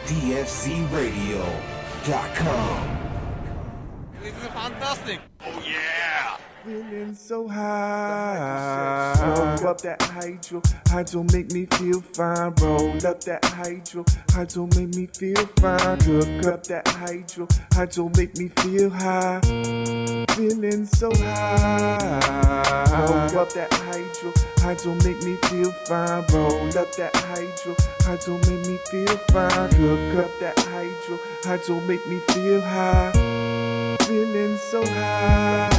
DFZRadio.com. This is fantastic. Oh yeah! Feeling so high. Roll up that hydro make me feel fine. Roll up that hydro make me feel fine. Cook up that hydro make me feel high. Feeling so high. Roll up that hydro make me feel fine. Roll up that hydro make me feel fine. Cook up that hydro make me feel high. Feeling so high.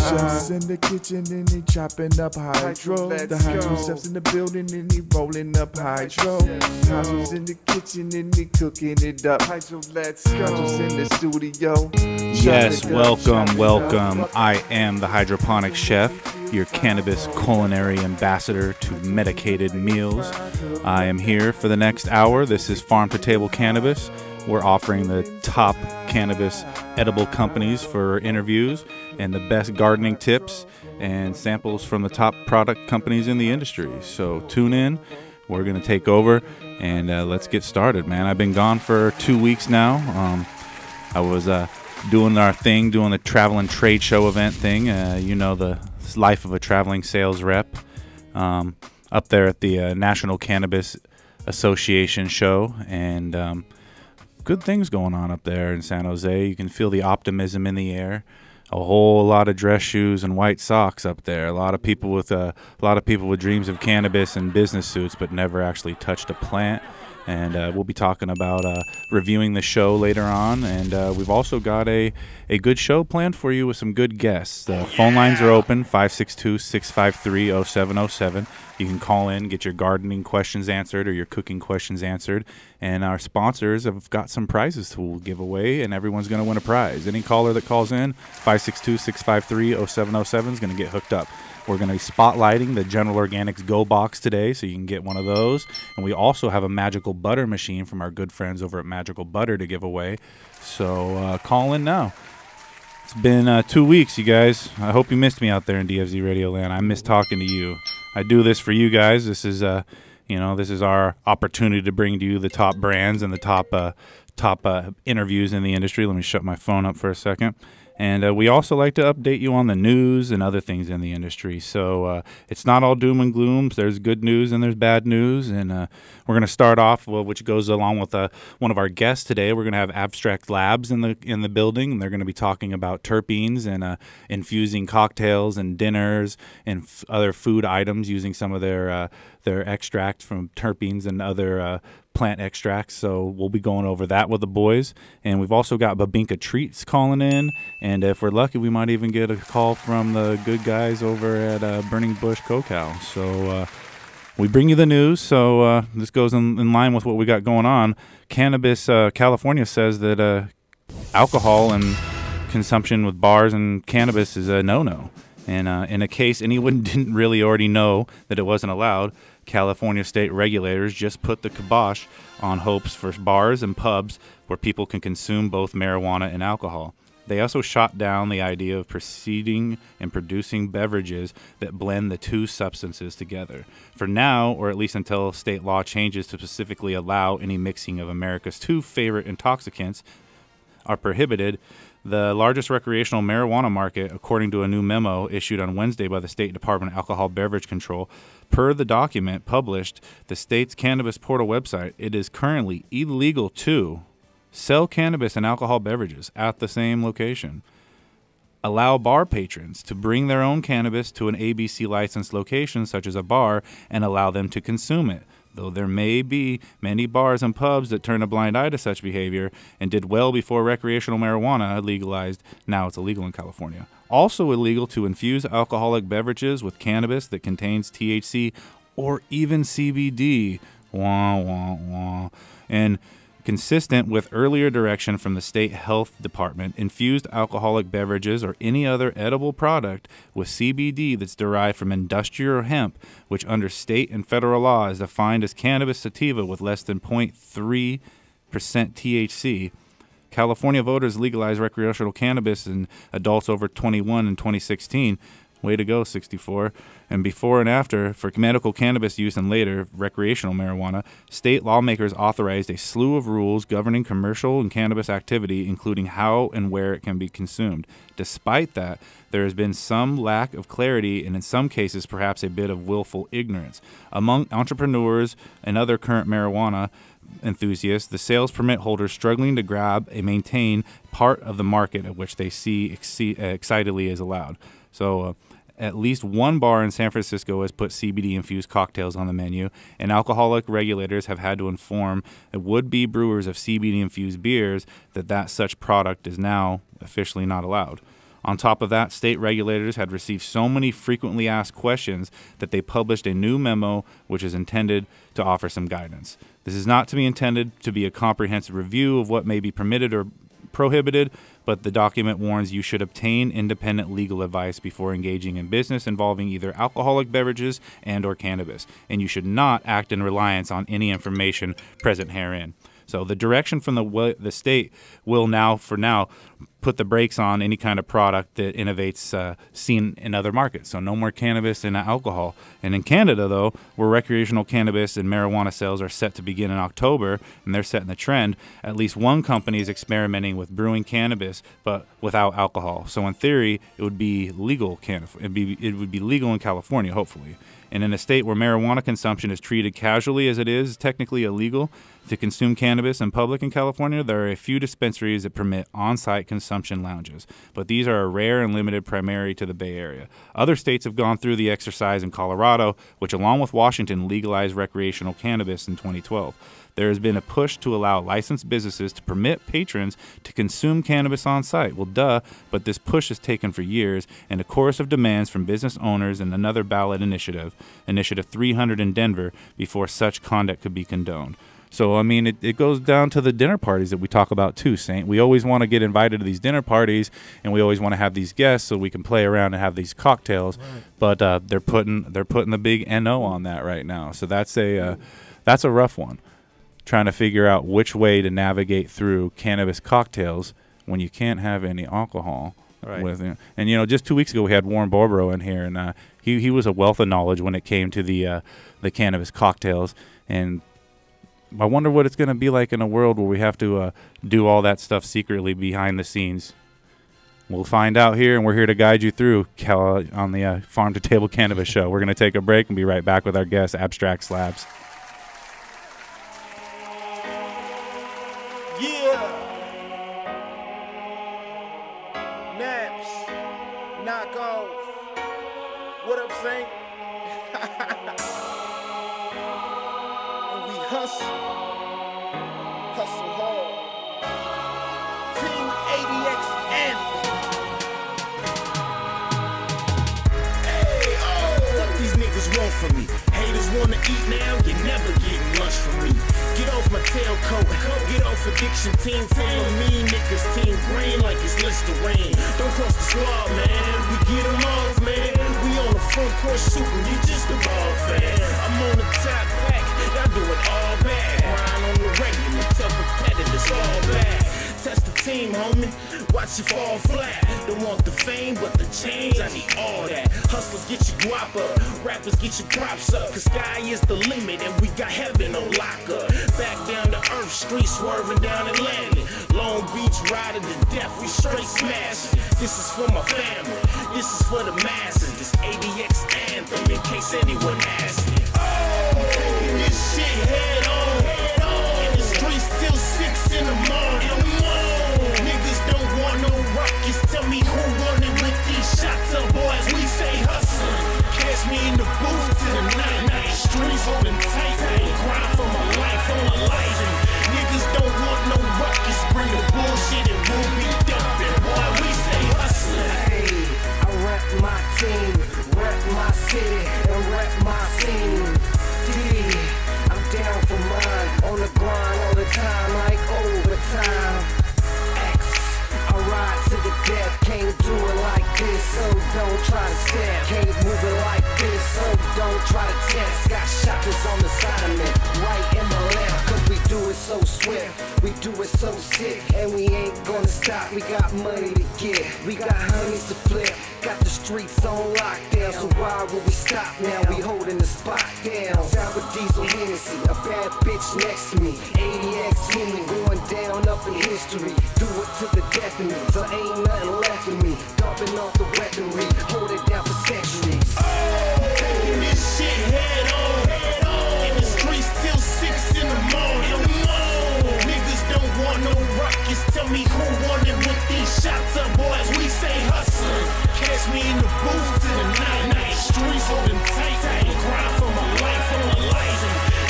Chefs in the kitchen and they chopping up hydro. The hydro chefs in the building and they rolling up hydro. Hydro's in the kitchen and they cooking it up. Hydro, let's go. Hydro's in the studio. Yes, welcome. I am the hydroponic chef, your cannabis culinary ambassador to medicated meals. I am here for the next hour. This is Farm to Table Cannabis. We're offering the top cannabis edible companies for interviews and the best gardening tips and samples from the top product companies in the industry. So tune in. We're going to take over and let's get started, man. I've been gone for 2 weeks now. I was doing our thing, doing the traveling trade show event thing. The life of a traveling sales rep up there at the National Cannabis Association show. And good things going on up there in San Jose. You can feel the optimism in the air. A whole lot of dress shoes and white socks up there. A lot of people with dreams of cannabis and business suits, but never actually touched a plant. And we'll be talking about reviewing the show later on. And we've also got a good show planned for you with some good guests. The phone lines are open, 562-653-0707. You can call in, get your gardening questions answered or your cooking questions answered. And our sponsors have got some prizes to give away, and everyone's going to win a prize. Any caller that calls in, 562-653-0707 is going to get hooked up. We're going to be spotlighting the General Organics Go Box today, so you can get one of those. And we also have a magical butter machine from our good friends over at Magical Butter to give away. So call in now. It's been 2 weeks, you guys. I hope you missed me out there in DFZ Radio Land. I miss talking to you. I do this for you guys. This is this is our opportunity to bring to you the top brands and the top interviews in the industry. Let me shut my phone up for a second. And we also like to update you on the news and other things in the industry. So it's not all doom and gloom. There's good news and there's bad news. And we're going to start off, which goes along with one of our guests today. We're going to have Abstrax Labs in the building. And they're going to be talking about terpenes and infusing cocktails and dinners and other food items using some of their extracts from terpenes and other plant extracts. So we'll be going over that with the boys. And we've also got Babinka Treats calling in. And if we're lucky, we might even get a call from the good guys over at Burning Bush Cocoa. So we bring you the news. So this goes in line with what we got going on. Cannabis California says that alcohol and consumption with bars and cannabis is a no-no. And in a case anyone didn't really already know that it wasn't allowed, California state regulators just put the kibosh on hopes for bars and pubs where people can consume both marijuana and alcohol. They also shot down the idea of proceeding and producing beverages that blend the two substances together. For now, or at least until state law changes to specifically allow any mixing of America's two favorite intoxicants are prohibited, the largest recreational marijuana market, according to a new memo issued on Wednesday by the State Department of Alcohol Beverage Control, per the document published the state's cannabis portal website, it is currently illegal to sell cannabis and alcohol beverages at the same location, allow bar patrons to bring their own cannabis to an ABC licensed location such as a bar and allow them to consume it, though there may be many bars and pubs that turn a blind eye to such behavior and did well before recreational marijuana legalized. Now it's illegal in California. Also illegal to infuse alcoholic beverages with cannabis that contains THC or even CBD. Wah, wah, wah. And consistent with earlier direction from the state health department, infused alcoholic beverages or any other edible product with CBD that's derived from industrial hemp, which under state and federal law is defined as cannabis sativa with less than 0.3% THC. California voters legalized recreational cannabis in adults over 21 in 2016, Way to go, 64. And before and after, for medical cannabis use and later recreational marijuana, state lawmakers authorized a slew of rules governing commercial and cannabis activity, including how and where it can be consumed. Despite that, there has been some lack of clarity and in some cases perhaps a bit of willful ignorance. Among entrepreneurs and other current marijuana enthusiasts, the sales permit holders struggling to grab and maintain part of the market at which they see excitedly is allowed. So at least one bar in San Francisco has put CBD-infused cocktails on the menu, and alcoholic regulators have had to inform would-be brewers of CBD-infused beers that such product is now officially not allowed. On top of that, state regulators had received so many frequently asked questions that they published a new memo which is intended to offer some guidance. This is not to be intended to be a comprehensive review of what may be permitted or prohibited, but the document warns you should obtain independent legal advice before engaging in business involving either alcoholic beverages and or cannabis, and you should not act in reliance on any information present herein. So the direction from the state will now, for now, put the brakes on any kind of product that innovates seen in other markets. So no more cannabis and alcohol. And in Canada, though, where recreational cannabis and marijuana sales are set to begin in October, and they're setting the trend, at least one company is experimenting with brewing cannabis, but without alcohol. So in theory, it would be legal. It would be legal in California, hopefully. And in a state where marijuana consumption is treated casually as it is technically illegal to consume cannabis in public in California, there are a few dispensaries that permit on-site consumption lounges, but these are rare and limited primarily to the Bay Area. Other states have gone through the exercise in Colorado, which along with Washington legalized recreational cannabis in 2012. There has been a push to allow licensed businesses to permit patrons to consume cannabis on site. Well, duh, but this push has taken for years, and a chorus of demands from business owners and another ballot initiative, Initiative 300 in Denver, before such conduct could be condoned. So, I mean, it goes down to the dinner parties that we talk about too, Saint. We always want to get invited to these dinner parties, and we always want to have these guests so we can play around and have these cocktails. Right. But they're putting the big NO on that right now. So that's a rough one, trying to figure out which way to navigate through cannabis cocktails when you can't have any alcohol. Right. With it. And, you know, just 2 weeks ago we had Warren Barbaro in here, and he was a wealth of knowledge when it came to the cannabis cocktails. And I wonder what it's going to be like in a world where we have to do all that stuff secretly behind the scenes. We'll find out here, and we're here to guide you through on the Farm to Table Cannabis Show. We're going to take a break and be right back with our guest, Abstrax Labs. Yeah. Naps. Knock off. What up, Saint? And we hustle. Hustle hard. Team ADX anthem. Hey, oh. What these niggas want from me? Haters wanna eat now, you never get lunch from me. Get off my tailcoat, get off addiction. Team full of mean niggas, team green like it's Listerine. Don't cross the squad, man, we get them off, man. We on the front porch shooting, you just a ball fan. I'm on the top back, y'all do it all bad. Grind on the regular, tell competitors all bad. Test the team, homie, watch you fall flat. Don't want the fame, but the change, I need all that. Hustlers get your guap up, rappers get your props up. Cause sky is the limit and we got heaven on lockup. Back down to earth, street swerving down Atlantic. Long Beach riding to death, we straight smashing. This is for my family, this is for the masses. This ADX anthem in case anyone asks me. Oh, I'm taking this shit head on. In the streets till 6 in the morning. Niggas don't want no rockets, tell me who running with these shots up, boys, we say hustle. Catch me in the booth to the night. Streets holding tight, grind for my life, on my life. And niggas don't want no ruckus, bring the bullshit and we'll be dumping. Boy, we say hustle. Hey, I rep my team, rep my city, and rep my scene. D, I'm down for mine, on the grind all the time, like overtime. X, I ride to the death, can't do it like this, so don't try to step. Can't move it like this, so don't try to test. Got shotters on the side of me, right in the left, cause we do it so swift, we do it so sick, and we ain't gonna stop. We got money to get, we got honeys to flip, got the streets on lockdown, so why would we stop now? We holding the spot down. Sour diesel Hennessy, a bad bitch next to me. 80X Henry going down up in history. Do it to the death of me, so ain't nothing left of me. Dumping off the weaponry, hold it down for centuries. Taking this shit head on. In the streets till 6 in the morning. Niggas don't want no ruckus. Tell me who wanted with these shots up, boys. We stay hustling. Catch me in the booth to the night. Streets holding tight. Grind for my life, for my life.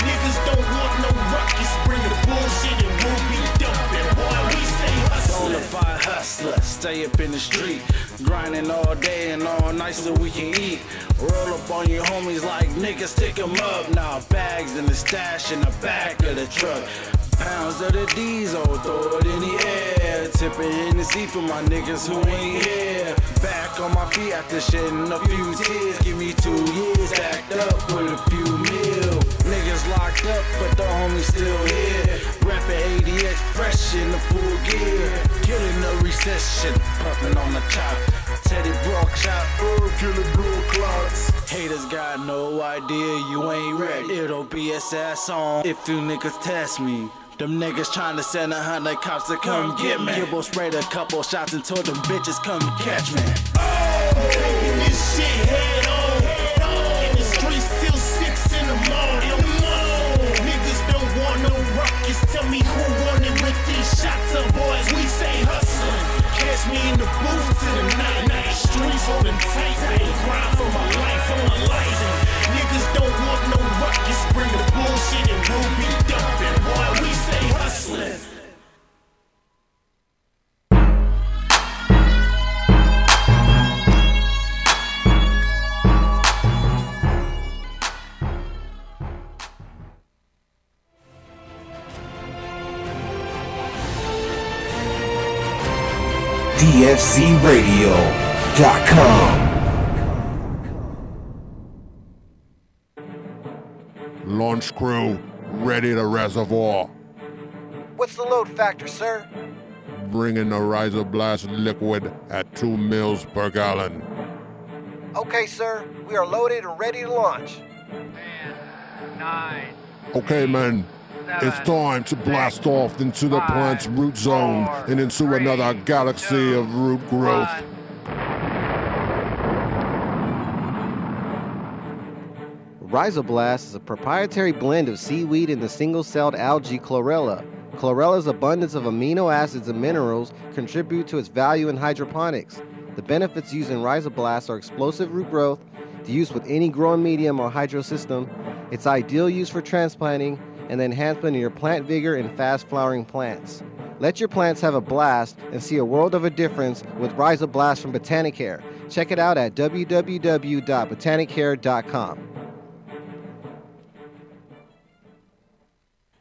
Niggas don't want no ruckus. Bring the bullshit and we'll be dumping. Boy, we stay hustling. Bonafide hustler, stay up in the street, grinding all day and all night so we can eat. Roll up on your homies like niggas, stick 'em up. Now bags in the stash in the back of the truck. Pounds of the diesel, throw it in the air. Tipping Hennessy for my niggas who ain't here. Back on my feet after shedding a few tears. Give me 2 years, stacked up with a few mil. Niggas locked up, but the homies still here. Rapping ADX fresh in the full gear. Killing the recession, puffing on the top. Teddy Brock shot, killing blue clots. Haters got no idea you ain't ready. It'll be a sad song if you niggas test me. Them niggas trying to send 100 cops to come get me. Gibbo sprayed a couple shots and told them bitches come catch me. Taking this shit head on. In the streets till 6 in the morning. Niggas don't want no ruckus. Tell me who wanted with these shots up, boys. We stay hustling. Catch me in the booth to the night. Streets holding tight. Grind for my life, for my life. Niggas don't want no ruckus. Bring the bullshit and we'll be dumping. Boy, we stay hustling. DFCRadio.com. Launch crew, ready to reservoir. What's the load factor, sir? Bring in the Riser Blast liquid at 2 mils per gallon. Okay, sir. We are loaded and ready to launch. 10, 9. Okay, men. It's time to blast off into the plant's root zone and into another galaxy of root growth. Rhizoblast is a proprietary blend of seaweed and the single-celled algae chlorella. Chlorella's abundance of amino acids and minerals contribute to its value in hydroponics. The benefits used in Rhizoblast are explosive root growth, the use with any growing medium or hydro system, its ideal use for transplanting, and the enhancement of your plant vigor in fast-flowering plants. Let your plants have a blast and see a world of a difference with Rhizoblast from Botanicare. Check it out at www.botanicare.com.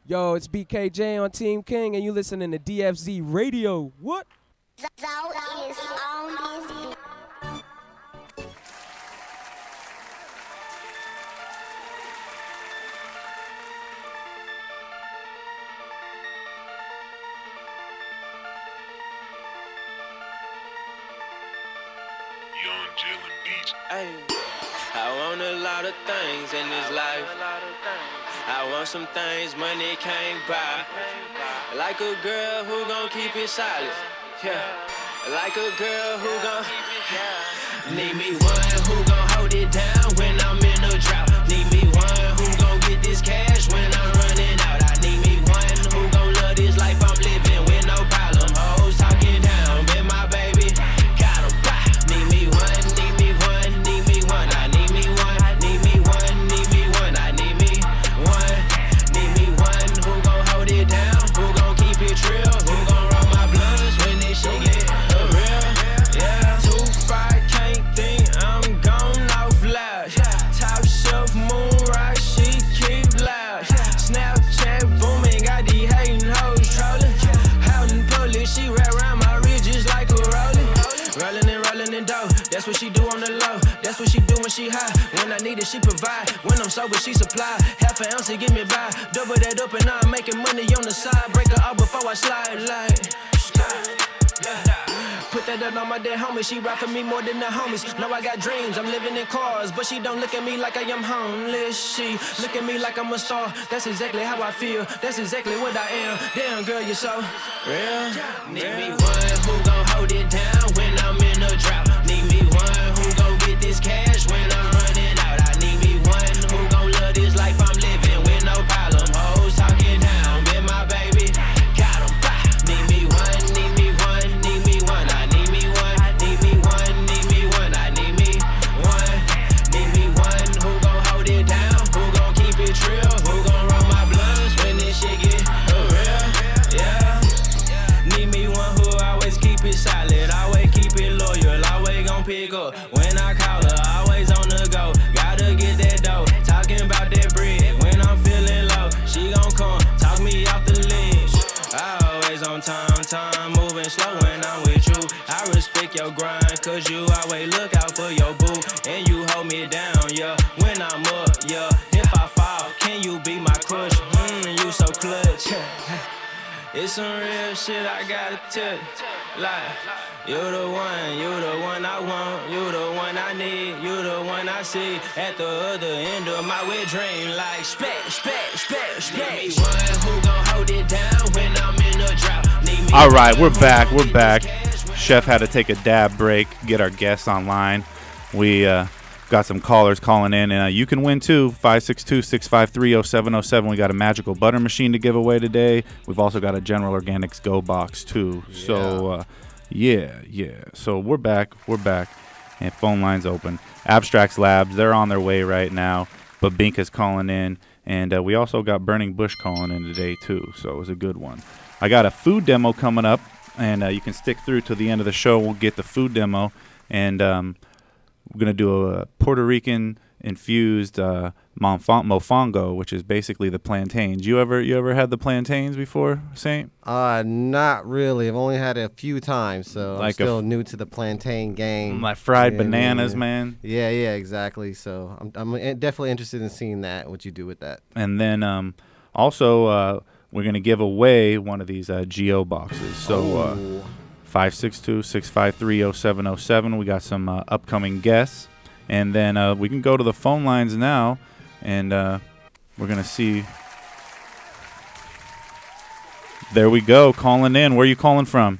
Yo, it's BKJ on Team King, and you listening to DFZ Radio. What? Zo is on this beat. Ay, I want a lot of things in this life. I want some things money can't buy. Like a girl who gon' keep it solid. Yeah. Like a girl who gon' need me one who gon' hold it down when I'm in a drought. Need me one who gon' get this cash when I'm running out. I need me one who gon' love this life I'm living with no problem. Hoes talking down, but my baby got 'em. Need me one, need me one, need me one. I need me one, need me one, need me one. I need me one, need me one who gon' hold it down, who gon' keep it real, who gon' roll my blunts when this shit get real. Yeah, 2-5 can't think I'm gone off loud. Top shelf moon rock, she keep loud. Snapchat booming, got these hating hoes trolling. Out in public, she wrap around my ridges like a rolling. Rolling and dough, that's what she do on the low. That's what she do when she high. When I need it, she provide. When I'm sober, she supply. Half an ounce to get me by. Double that up and now I'm making money on the side. Break her off before I slide like. Put that up on my dead homie. She ride for me more than the homies. Know I got dreams. I'm living in cars, but she don't look at me like I am homeless. She look at me like I'm a star. That's exactly how I feel. That's exactly what I am. Damn, girl, you're so real. Need me one who gon' hold it down when I'm in a drought. Need me one who gon' get this cash when I'm running out. I need me one who gon' love this life I'm living with no problem. Hoes talking down, been my baby. Got 'em. Need me one, need me one, need me one. I need me one, need me one, need me one. I need me one, need me one who gon' hold it down, who gon' keep it real, who gon' roll my blunts when this shit get real. Yeah. Need me one who always keep it solid, always keep it loyal, always gon' pick up when I call her, always on the go. Gotta get that dough, talking about that bread when I'm feeling low. She gon' come, talk me off the ledge. Always on time, moving slow when I'm with you. I respect your grind, cause you always look out for your boo. And you hold me down, yeah, when I'm up, yeah. If I fall, can you be my crush? You so clutch. It's some real shit I gotta tell you. Like, you the one I want, you the one I need, you the one I see at the other end of my wet dream. Like, spec. Need me one who gon' hold it down when I'm in a drought. Need me All right, we're back. Chef had to take a dab break, get our guests online. We got some callers calling in, and you can win too. 562-653-0707. We got a magical butter machine to give away today. We've also got a General Organics Go box too. Yeah. So yeah. So we're back, and phone lines open. Abstrax Labs, they're on their way right now, but Bink is calling in, and we also got Burning Bush calling in today too. So it was a good one. I got a food demo coming up, and you can stick through to the end of the show. We'll get the food demo, and we're going to do a Puerto Rican infused mofongo, which is basically the plantains. You ever had the plantains before, Saint? Not really. I've only had it a few times, so I'm still new to the plantain game. Like fried bananas, man. Yeah, exactly. So I'm definitely interested in seeing that, what you do with that. And then also we're going to give away one of these Geo boxes. So 562-653-0707. We got some upcoming guests. And then we can go to the phone lines now, and we're going to see. There we go, calling in. Where are you calling from?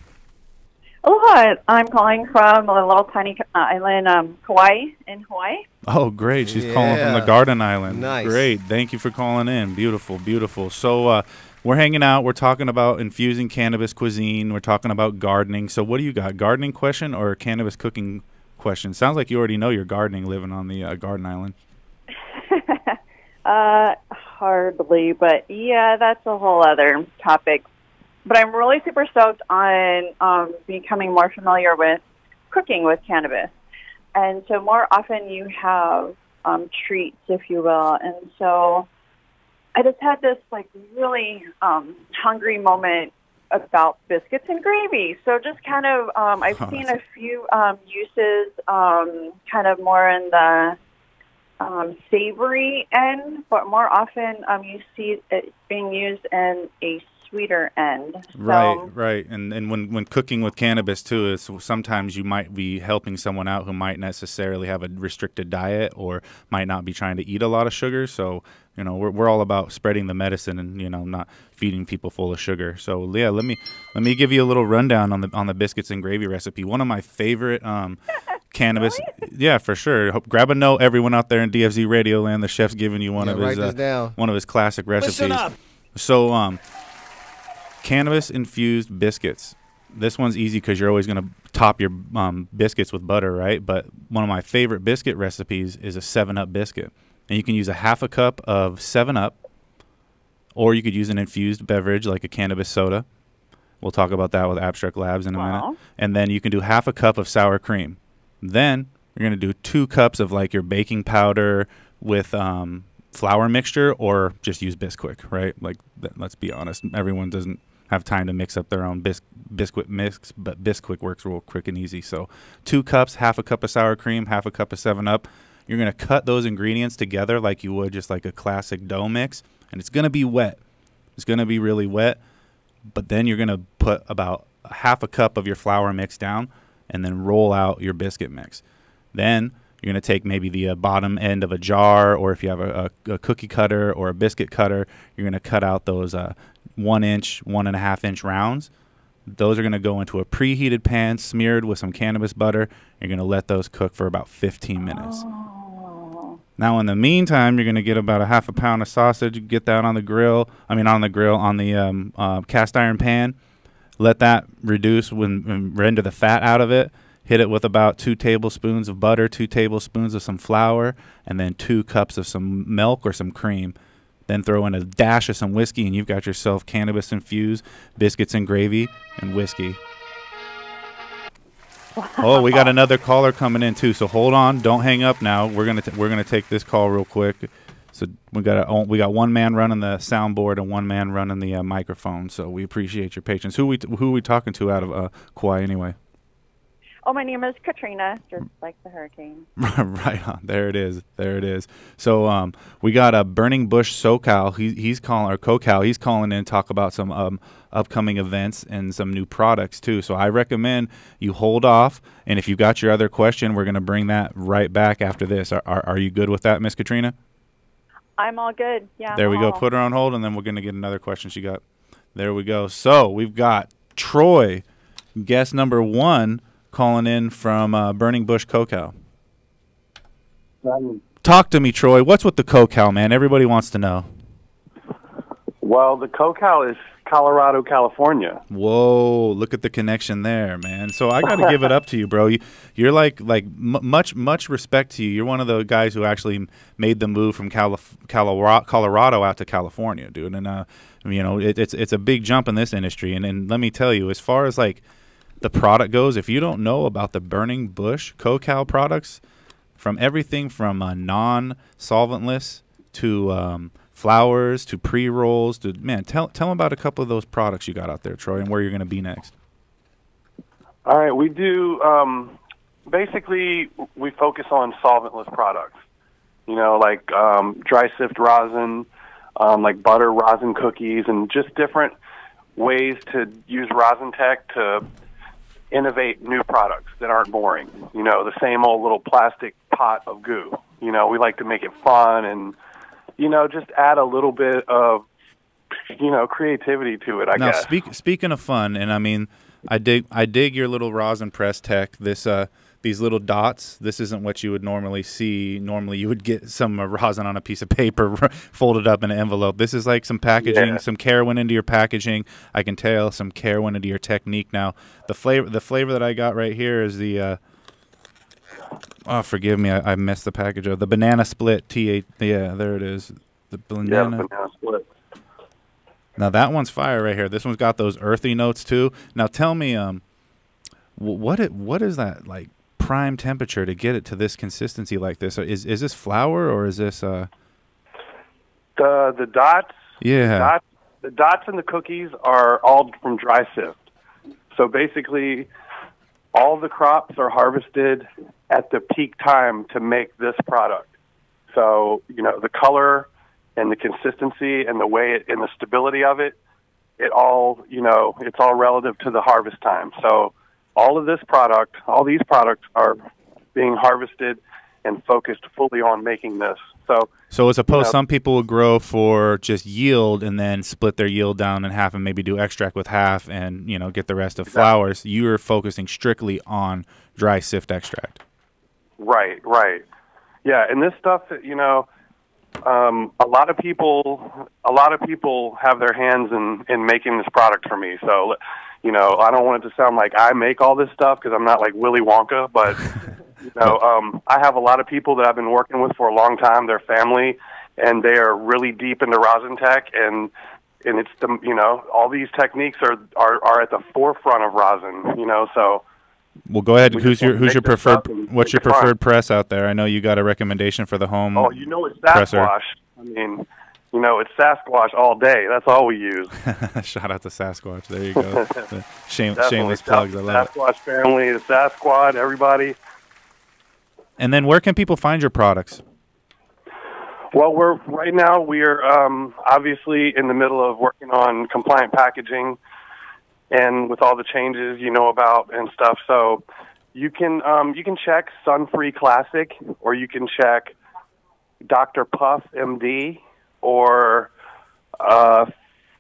Aloha. I'm calling from a little tiny island, Kauai, in Hawaii. Oh, great. She's calling from the Garden Island. Nice. Great. Thank you for calling in. Beautiful, beautiful. So we're hanging out. We're talking about infusing cannabis cuisine. We're talking about gardening. So what do you got, gardening question or cannabis cooking question? Sounds like you already know your gardening living on the Garden Island. Hardly, but yeah, that's a whole other topic. But I'm really super stoked on becoming more familiar with cooking with cannabis. And so more often you have treats, if you will. And so I just had this like really hungry moment about biscuits and gravy. So just kind of, I've seen a few uses kind of more in the savory end, but more often you see it being used in a sweeter end. Right. And when cooking with cannabis too, is sometimes you might be helping someone out who might necessarily have a restricted diet or might not be trying to eat a lot of sugar. So we're all about spreading the medicine and not feeding people full of sugar. So yeah, let me give you a little rundown on the biscuits and gravy recipe. One of my favorite cannabis. Really? Yeah, for sure. Grab a note, everyone out there in DFZ Radio Land. The chef's giving you one of his classic recipes. Listen up. So cannabis infused biscuits. This one's easy because you're always going to top your biscuits with butter, right? But one of my favorite biscuit recipes is a 7-Up biscuit. And you can use a half a cup of 7-Up, or you could use an infused beverage like a cannabis soda. We'll talk about that with Abstrax Labs in a minute. And then you can do half a cup of sour cream. Then you're going to do 2 cups of like your baking powder with flour mixture, or just use Bisquick, right? Like, let's be honest, everyone doesn't have time to mix up their own Bisquick mix, but Bisquick works real quick and easy. So 2 cups, half a cup of sour cream, half a cup of 7-Up. You're going to cut those ingredients together like you would just like a classic dough mix, and it's going to be wet. It's going to be really wet, but then you're going to put about half a cup of your flour mix down, and then roll out your biscuit mix. Then you're going to take maybe the bottom end of a jar, or if you have a cookie cutter or a biscuit cutter, you're going to cut out those 1 inch, 1.5 inch rounds. Those are going to go into a preheated pan smeared with some cannabis butter. You're going to let those cook for about 15 minutes. Now, in the meantime, you're going to get about a half a pound of sausage, get that on the grill. On the cast iron pan. Let that reduce and render the fat out of it. Hit it with about 2 tablespoons of butter, 2 tablespoons of some flour, and then 2 cups of some milk or some cream. Then throw in a dash of some whiskey, and you've got yourself cannabis-infused biscuits and gravy and whiskey. Wow. Oh, we got another caller coming in too. So hold on, don't hang up now. We're gonna take this call real quick. So we got one man running the soundboard and one man running the microphone. So we appreciate your patience. Who are we talking to out of Kauai anyway? Oh, my name is Katrina, just like the hurricane. Right on. There it is. There it is. So we got a Burning Bush SoCal. He's calling, or CoCal. He's calling in to talk about some upcoming events and some new products too. So I recommend you hold off. And if you got your other question, we're going to bring that right back after this. Are you good with that, Miss Katrina? I'm all good. Yeah. There we go. Put her on hold, and then we're going to get another question she got. There we go. So we've got Troy, guest number 1. Calling in from Burning Bush CoCal. Talk to me, Troy. What's with the CoCal, man? Everybody wants to know. Well, the CoCal is Colorado, California. Whoa, look at the connection there, man. So I got to give it up to you, bro. You're like much respect to you. You're one of the guys who actually made the move from Colorado out to California, dude. And it's a big jump in this industry. And let me tell you, as far as like the product goes, if you don't know about the Burning Bush CoCal products, from everything from non-solventless to flowers to pre-rolls, to tell them about a couple of those products you got out there, Troy, and where you're going to be next. All right, we do basically we focus on solventless products. Like dry sift rosin, like butter rosin cookies, and just different ways to use rosin tech to innovate new products that aren't boring. The same old little plastic pot of goo. We like to make it fun and, just add a little bit of, creativity to it, I guess. Now, speaking of fun, and I mean, I dig your little rosin press tech. These little dots, this isn't what you would normally see. Normally you would get some rosin on a piece of paper folded up in an envelope. This is like some packaging, some care went into your packaging. I can tell some care went into your technique. Now, the flavor that I got right here is the, forgive me, I messed the package up. The banana split T8, yeah, there it is. The banana split. Now that one's fire right here. This one's got those earthy notes too. Now tell me, what is that like? Prime temperature to get it to this consistency like this? Is this flour or is this the dots? Yeah, the dots and the cookies are all from dry sift. So basically, all the crops are harvested at the peak time to make this product. So the color and the consistency and the way and the stability of it all it's all relative to the harvest time. So all these products are being harvested and focused fully on making this. So as opposed, some people would grow for just yield and then split their yield down in half and maybe do extract with half and, get the rest of flowers. You're focusing strictly on dry sift extract. Right. Yeah, and this stuff, a lot of people have their hands in making this product for me. So, I don't want it to sound like I make all this stuff because I'm not like Willy Wonka, but I have a lot of people that I've been working with for a long time. They're family, and they are really deep into rosin tech, and it's all these techniques are at the forefront of rosin. So. Well, go ahead. Who's your preferred? What's your preferred press out there? I know you got a recommendation for the home. Oh, it's Sasquatch. I mean, it's Sasquatch all day. That's all we use. Shout out to Sasquatch. There you go. Shameless plugs. I love it. Sasquatch family, the Sasquatch, everybody. And then, where can people find your products? Well, right now we are obviously in the middle of working on compliant packaging. and with all the changes you know about and stuff. So you can check Sun Free Classic, or you can check Dr. Puff MD, or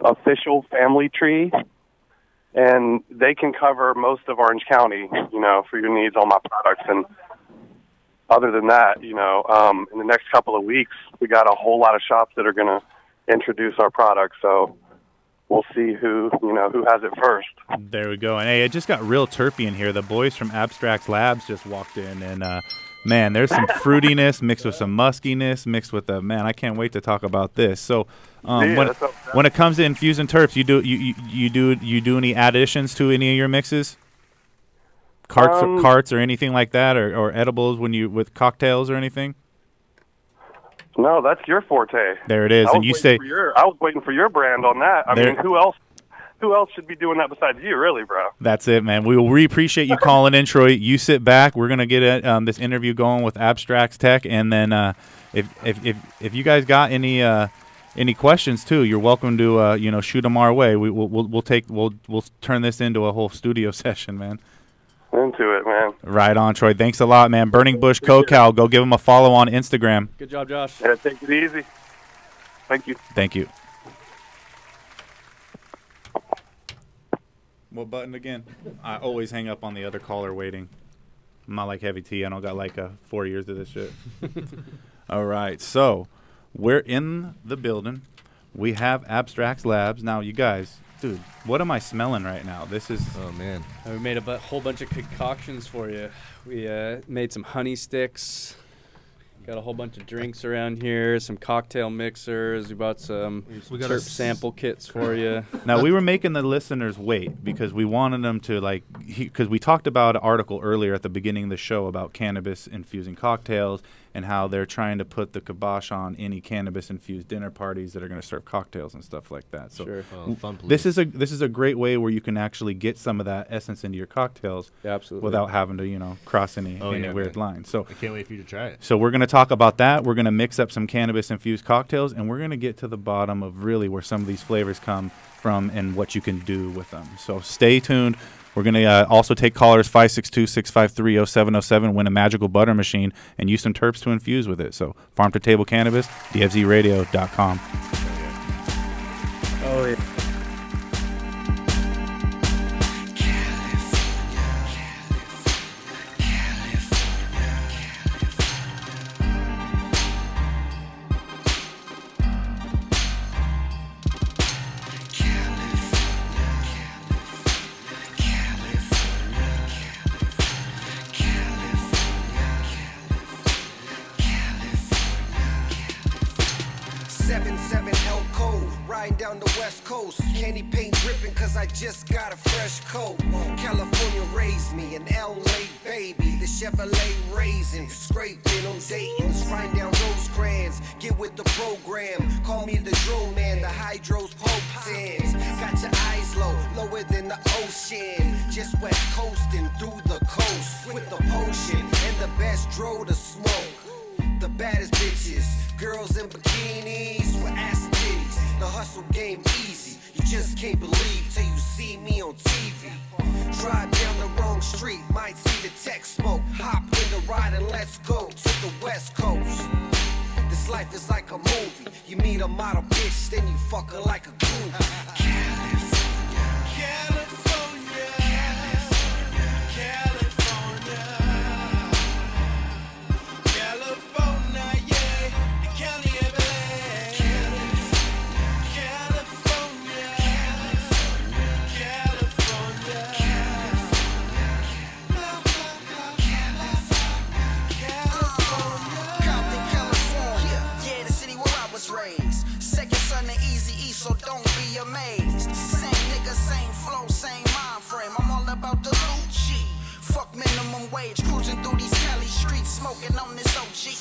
Official Family Tree, and they can cover most of Orange County, you know, for your needs on my products. And other than that, you know, in the next couple of weeks, we got a whole lot of shops that are going to introduce our products. So we'll see who has it first. There we go. And hey, it just got real terpy in here. The boys from Abstrax Labs just walked in, and man, there's some fruitiness mixed with some muskiness mixed with man. I can't wait to talk about this. So, when it comes to infusing terps, you do any additions to any of your mixes? Carts or anything like that, or edibles with cocktails or anything? No, that's your forte. There it is. And you say I was waiting for your brand on that. I mean, who else should be doing that besides you, really, bro? That's it, man. We appreciate you calling in, Troy. You sit back. We're gonna get this interview going with Abstrax Tech, and then if you guys got any questions too, you're welcome to shoot them our way. We'll turn this into a whole studio session, man. Into it, man. Right on, Troy. Thanks a lot, man. Burning Bush CoCal. Go give him a follow on Instagram. Good job, Josh. Yeah, take it easy. Thank you. Thank you. What button again? I always hang up on the other caller waiting. I'm not like Heavy T. I don't got like 4 years of this shit. All right, so we're in the building. We have Abstrax Labs. Now, you guys, dude, what am I smelling right now? This is... Oh, man. We made a whole bunch of concoctions for you. We made some honey sticks. Got a whole bunch of drinks around here, some cocktail mixers. We bought some terp sample kits for you. Now, we were making the listeners wait because we wanted them to, because we talked about an article earlier at the beginning of the show about cannabis infusing cocktails and how they're trying to put the kibosh on any cannabis-infused dinner parties that are going to serve cocktails and stuff like that. So sure. Fun, this is a great way where you can actually get some of that essence into your cocktails, absolutely, without having to cross any weird lines. So I can't wait for you to try it. So we're going to talk about that. We're going to mix up some cannabis-infused cocktails, and we're going to get to the bottom of really where some of these flavors come from and what you can do with them. So stay tuned. We're going to also take callers 562-653-0707, win a magical butter machine, and use some terps to infuse with it. So Farm to Table Cannabis, dfzradio.com. Oh, yeah. Candy paint dripping cause I just got a fresh coat. California raised me, an LA baby. The Chevrolet raisin, scraping on Dayton's, riding down Rosecrans. Get with the program, call me the drill man, the hydros potens. Got your eyes low, lower than the ocean. Just west coasting through the coast with the potion and the best dro to smoke. The baddest bitches, girls in bikinis with ass titties. The hustle game easy, you just can't believe till you see me on TV. Drive down the wrong street, might see the tech smoke. Hop in the ride and let's go to the west coast. This life is like a movie. You meet a model bitch, then you fuck her like a groupie. So don't be amazed. Same nigga, same flow, same mind frame. I'm all about the Lucci. Fuck minimum wage, cruising through these Cali streets, smoking on this OG.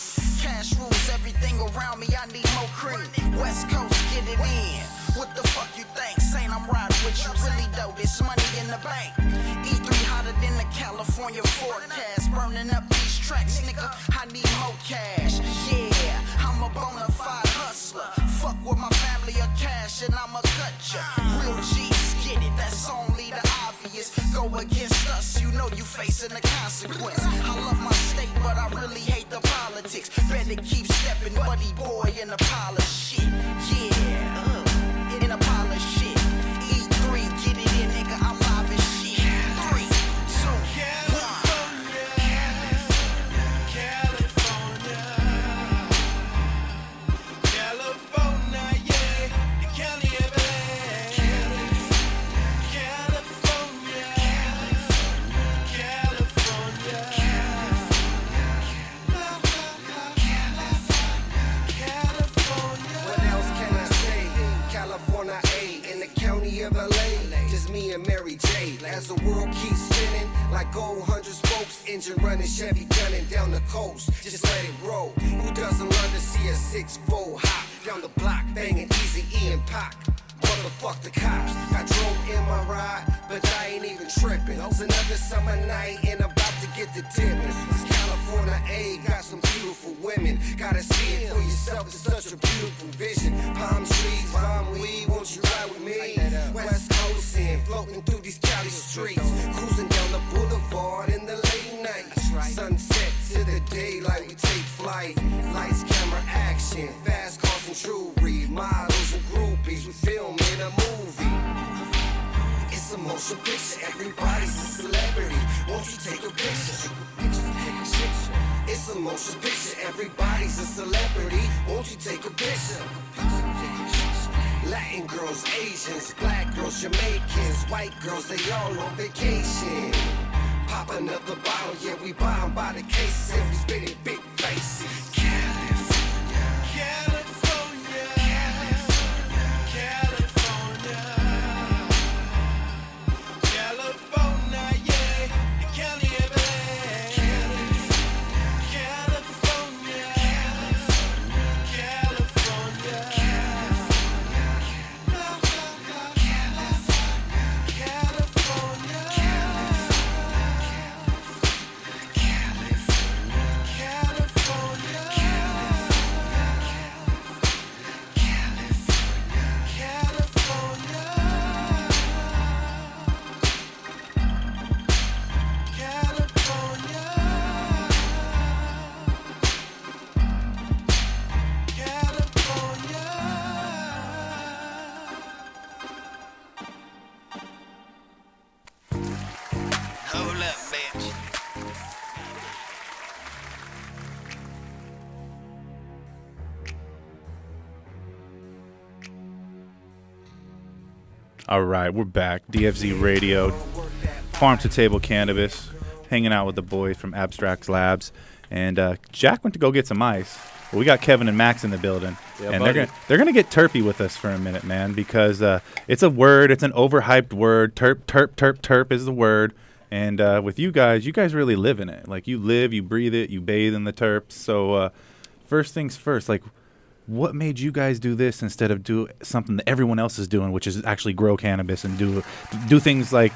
Cash rules everything around me, I need more cream. West Coast, get it in. What the fuck you think? Saying I'm riding with you, really though, this money in the bank. E3 hotter than the California forecast. Burning up these tracks, nigga, I need more cash. Yeah, I'm a bona fide hustler. Fuck with my family or cash and I'ma cut ya. Real G's get it, that's only the go against us, you know you facing the consequence. I love my state, but I really hate the politics. Better keep stepping, buddy boy, in the pile of shit. Yeah, in a pile of shit. E3, get it in, nigga, I'm live as shit. 3, 2, as the world keeps spinning like gold 100 spokes, engine running, Chevy gunning down the coast. Just let it roll. Who doesn't love to see a 6-4 hop down the block, banging Easy E and Pac? Motherfuck the cops. I drove in my ride, but I ain't even tripping. It's another summer night and I'm about to get the dipping. It's California A, got some beautiful women. Gotta see it for yourself, it's such a beautiful vision. Palm trees, palm weed, won't you ride with me? West Coast in, floating through these Cali streets, cruising down the boulevard in the late night. Sunset to the daylight, we take flight. Lights, camera, action, fast cars and jewelry, models and groupies, we film in a movie. It's a motion picture, everybody's a celebrity. Won't you take a picture? It's a motion picture, everybody's a celebrity. Won't you take a picture? Latin girls, Asians, black girls, Jamaicans, white girls, they all on vacation. Pop another bottle, yeah, we buy 'em by the case, and we spit it big faces. California, California, California, California, yeah, the Cali Everest. California, California, All right, we're back. DFZ Radio, Farm to Table Cannabis, hanging out with the boys from Abstrax Labs. And Jack went to go get some ice. But we got Kevin and Max in the building. Yeah, and buddy. they're gonna get terpy with us for a minute, man, because it's a word. It's an overhyped word. Terp is the word. And with you guys really live in it. Like, you live, you breathe it, you bathe in the terps. So first things first, like, what made you guys do this instead of do something that everyone else is doing, which is actually grow cannabis and do things like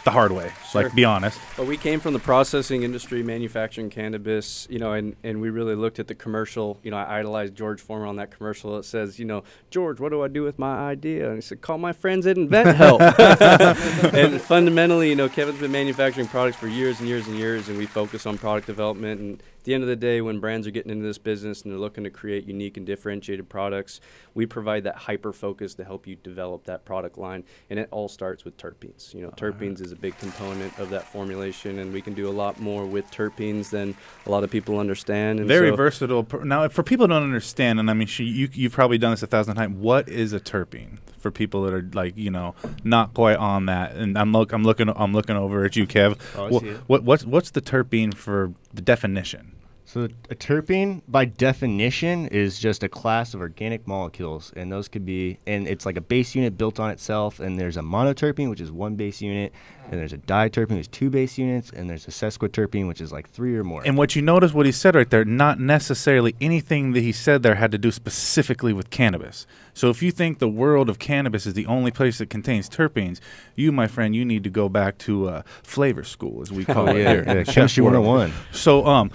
the hard way? Sure. Like, be honest. Well, we came from the processing industry, manufacturing cannabis, you know, and we really looked at the commercial. You know, I idolized George Foreman on that commercial. It says, you know, George, what do I do with my idea? And he said, call my friends at Invent Help. And fundamentally, you know, Kevin's been manufacturing products for years and years and years, and we focus on product development. And at the end of the day, when brands are getting into this business and they're looking to create unique and differentiated products, we provide that hyper focus to help you develop that product line. And it all starts with terpenes. You know, terpenes is a big component of that formulation, and we can do a lot more with terpenes than a lot of people understand. And Very so versatile. Now, for people who don't understand, and I mean, you've probably done this 1,000 times, what is a terpene? For people that are, like, you know, not quite on that, and I'm looking over at you, Kev. Oh, I see it. What's the terpene for the definition? So a terpene, by definition, is just a class of organic molecules, and those could be, and it's like a base unit built on itself, and there's a monoterpene, which is one base unit, and there's a diterpene, which is two base units, and there's a sesquiterpene, which is like 3 or more. And what you notice, what he said right there, not necessarily anything that he said there had to do specifically with cannabis. So if you think the world of cannabis is the only place that contains terpenes, you, my friend, you need to go back to flavor school, as we call it here. Yeah, Chemistry 101. So,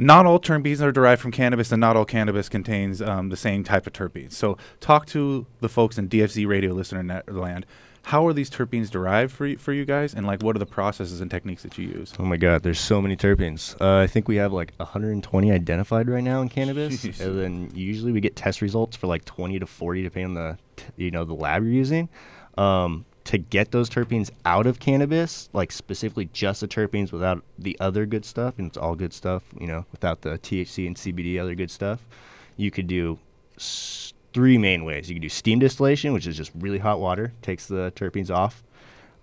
not all terpenes are derived from cannabis, and not all cannabis contains the same type of terpenes. So talk to the folks in DFZ Radio listener land. how are these terpenes derived for you guys, and like what are the processes and techniques that you use? Oh my God, there's so many terpenes. I think we have like 120 identified right now in cannabis, and then usually we get test results for like 20 to 40 depending on the lab you're using. To get those terpenes out of cannabis, like specifically just the terpenes without the other good stuff, and it's all good stuff, without the THC and CBD, other good stuff, you could do 3 main ways. You could do steam distillation, which is just really hot water, takes the terpenes off.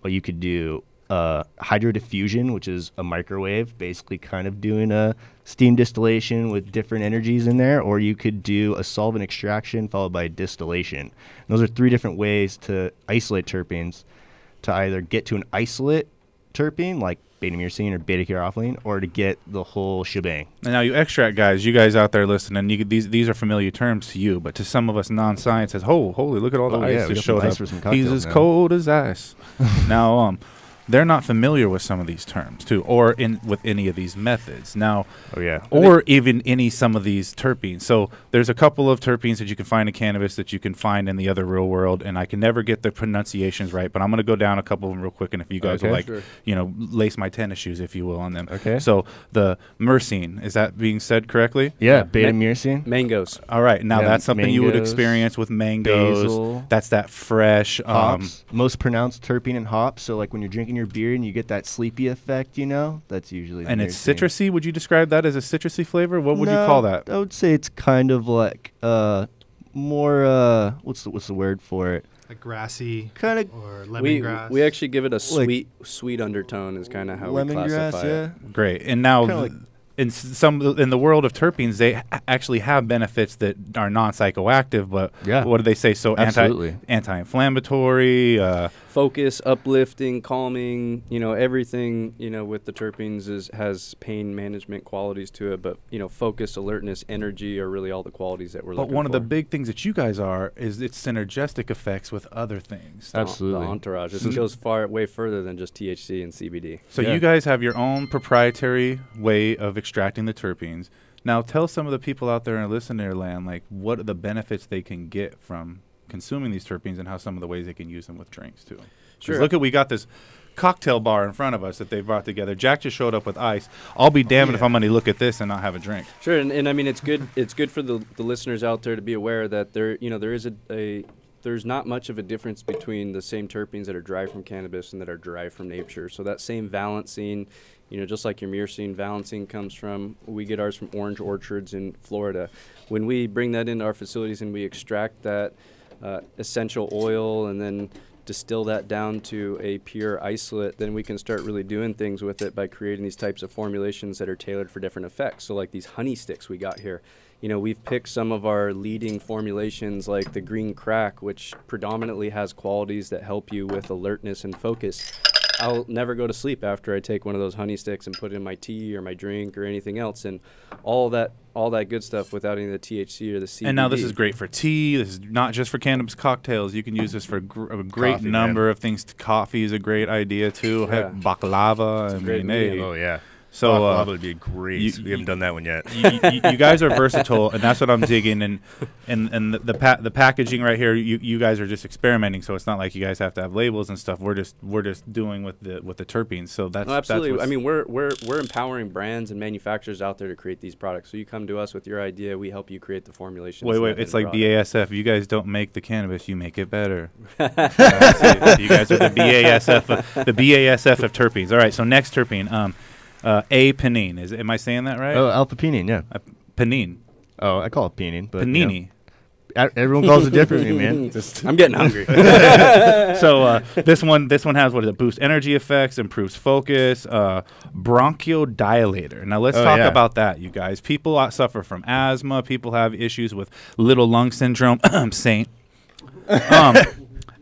Or you could do hydrodiffusion, which is a microwave, basically kind of doing a steam distillation with different energies in there. Or you could do a solvent extraction followed by distillation. And those are 3 different ways to isolate terpenes, to either get to an isolate terpene like beta-myrcene or beta-caryophyllene, or to get the whole shebang. And now you extract guys, you guys out there listening, these are familiar terms to you, but to some of us non-science, says, holy, look at all the ice that showed up. He's as cold as ice. Now, they're not familiar with some of these terms too, or with any of these methods. Now, or even some of these terpenes. So there's a couple of terpenes that you can find in cannabis that you can find in the other real world, and I can never get the pronunciations right, but I'm going to go down a couple of them real quick, and if you guys will lace my tennis shoes, if you will, on them. Okay. So the myrcene, is that being said correctly? Yeah, beta-myrcene. Mangoes. All right, now that's something you would experience with mangoes. Basil. That's that fresh. Hops. Most pronounced terpene in hops, so like when you're drinking your beer and you get that sleepy effect, that's usually the and it's myrcene. citrusy. Would you describe that as a citrusy flavor? What would you call that? I would say it's kind of like more what's the word for it? Like grassy, kind of, or lemongrass. We actually give it a sweet undertone. Is kind of how we classify it. Great. And now in the world of terpenes, they actually have benefits that are non-psychoactive, but what do they say? So anti-inflammatory, focus, uplifting, calming, everything, with the terpenes has pain management qualities to it, but, focus, alertness, energy are really all the qualities that we're looking for. But one of the big things that you guys is its synergistic effects with other things. Absolutely. The entourage. This goes way further than just THC and CBD. So you guys have your own proprietary way of extracting the terpenes. Now tell some of the people out there in listener land, like, what are the benefits they can get from consuming these terpenes, and how some of the ways they can use them with drinks too. Sure. Look, we got this cocktail bar in front of us that they brought together. Jack just showed up with ice. I'll be damned if I'm going to look at this and not have a drink. Sure, and I mean, it's good. It's good for the listeners out there to be aware that there's not much of a difference between the same terpenes that are derived from cannabis and that are derived from nature. So that same valencine, just like your myrcene, valencine comes from, we get ours from orange orchards in Florida. When we bring that into our facilities and we extract that essential oil and then distill that down to a pure isolate, then we can start really doing things with it by creating these types of formulations that are tailored for different effects. So like these honey sticks we got here, we've picked some of our leading formulations like the green crack, which predominantly has qualities that help you with alertness and focus. I'll never go to sleep after I take one of those honey sticks and put it in my tea or my drink or anything else, and all that good stuff without any of the THC or the CBD. And now this is great for tea. This is not just for cannabis cocktails. You can use this for a great number of things. Coffee is a great idea too. Yeah. Baklava. Oh yeah. So baklava would be great. We haven't done that one yet. You guys are versatile, and that's what I'm digging. And the packaging right here, you guys are just experimenting. So it's not like you guys have to have labels and stuff. We're just doing with the terpenes. So that's absolutely. I mean, we're empowering brands and manufacturers out there to create these products. So you come to us with your idea, we help you create the formulations. Wait, it's like BASF. You guys don't make the cannabis, you make it better. You guys are the BASF of terpenes. All right. So next terpene. A-pinene. Am I saying that right? Oh, alpha-pinene, yeah. Pinene. Oh, I call it pinene. But, panini. Everyone calls it differently, man. I'm getting hungry. So this one has what is it? Boost energy effects, improves focus, bronchodilator. Now let's talk about that, you guys. People suffer from asthma. People have issues with little lung syndrome. Saint.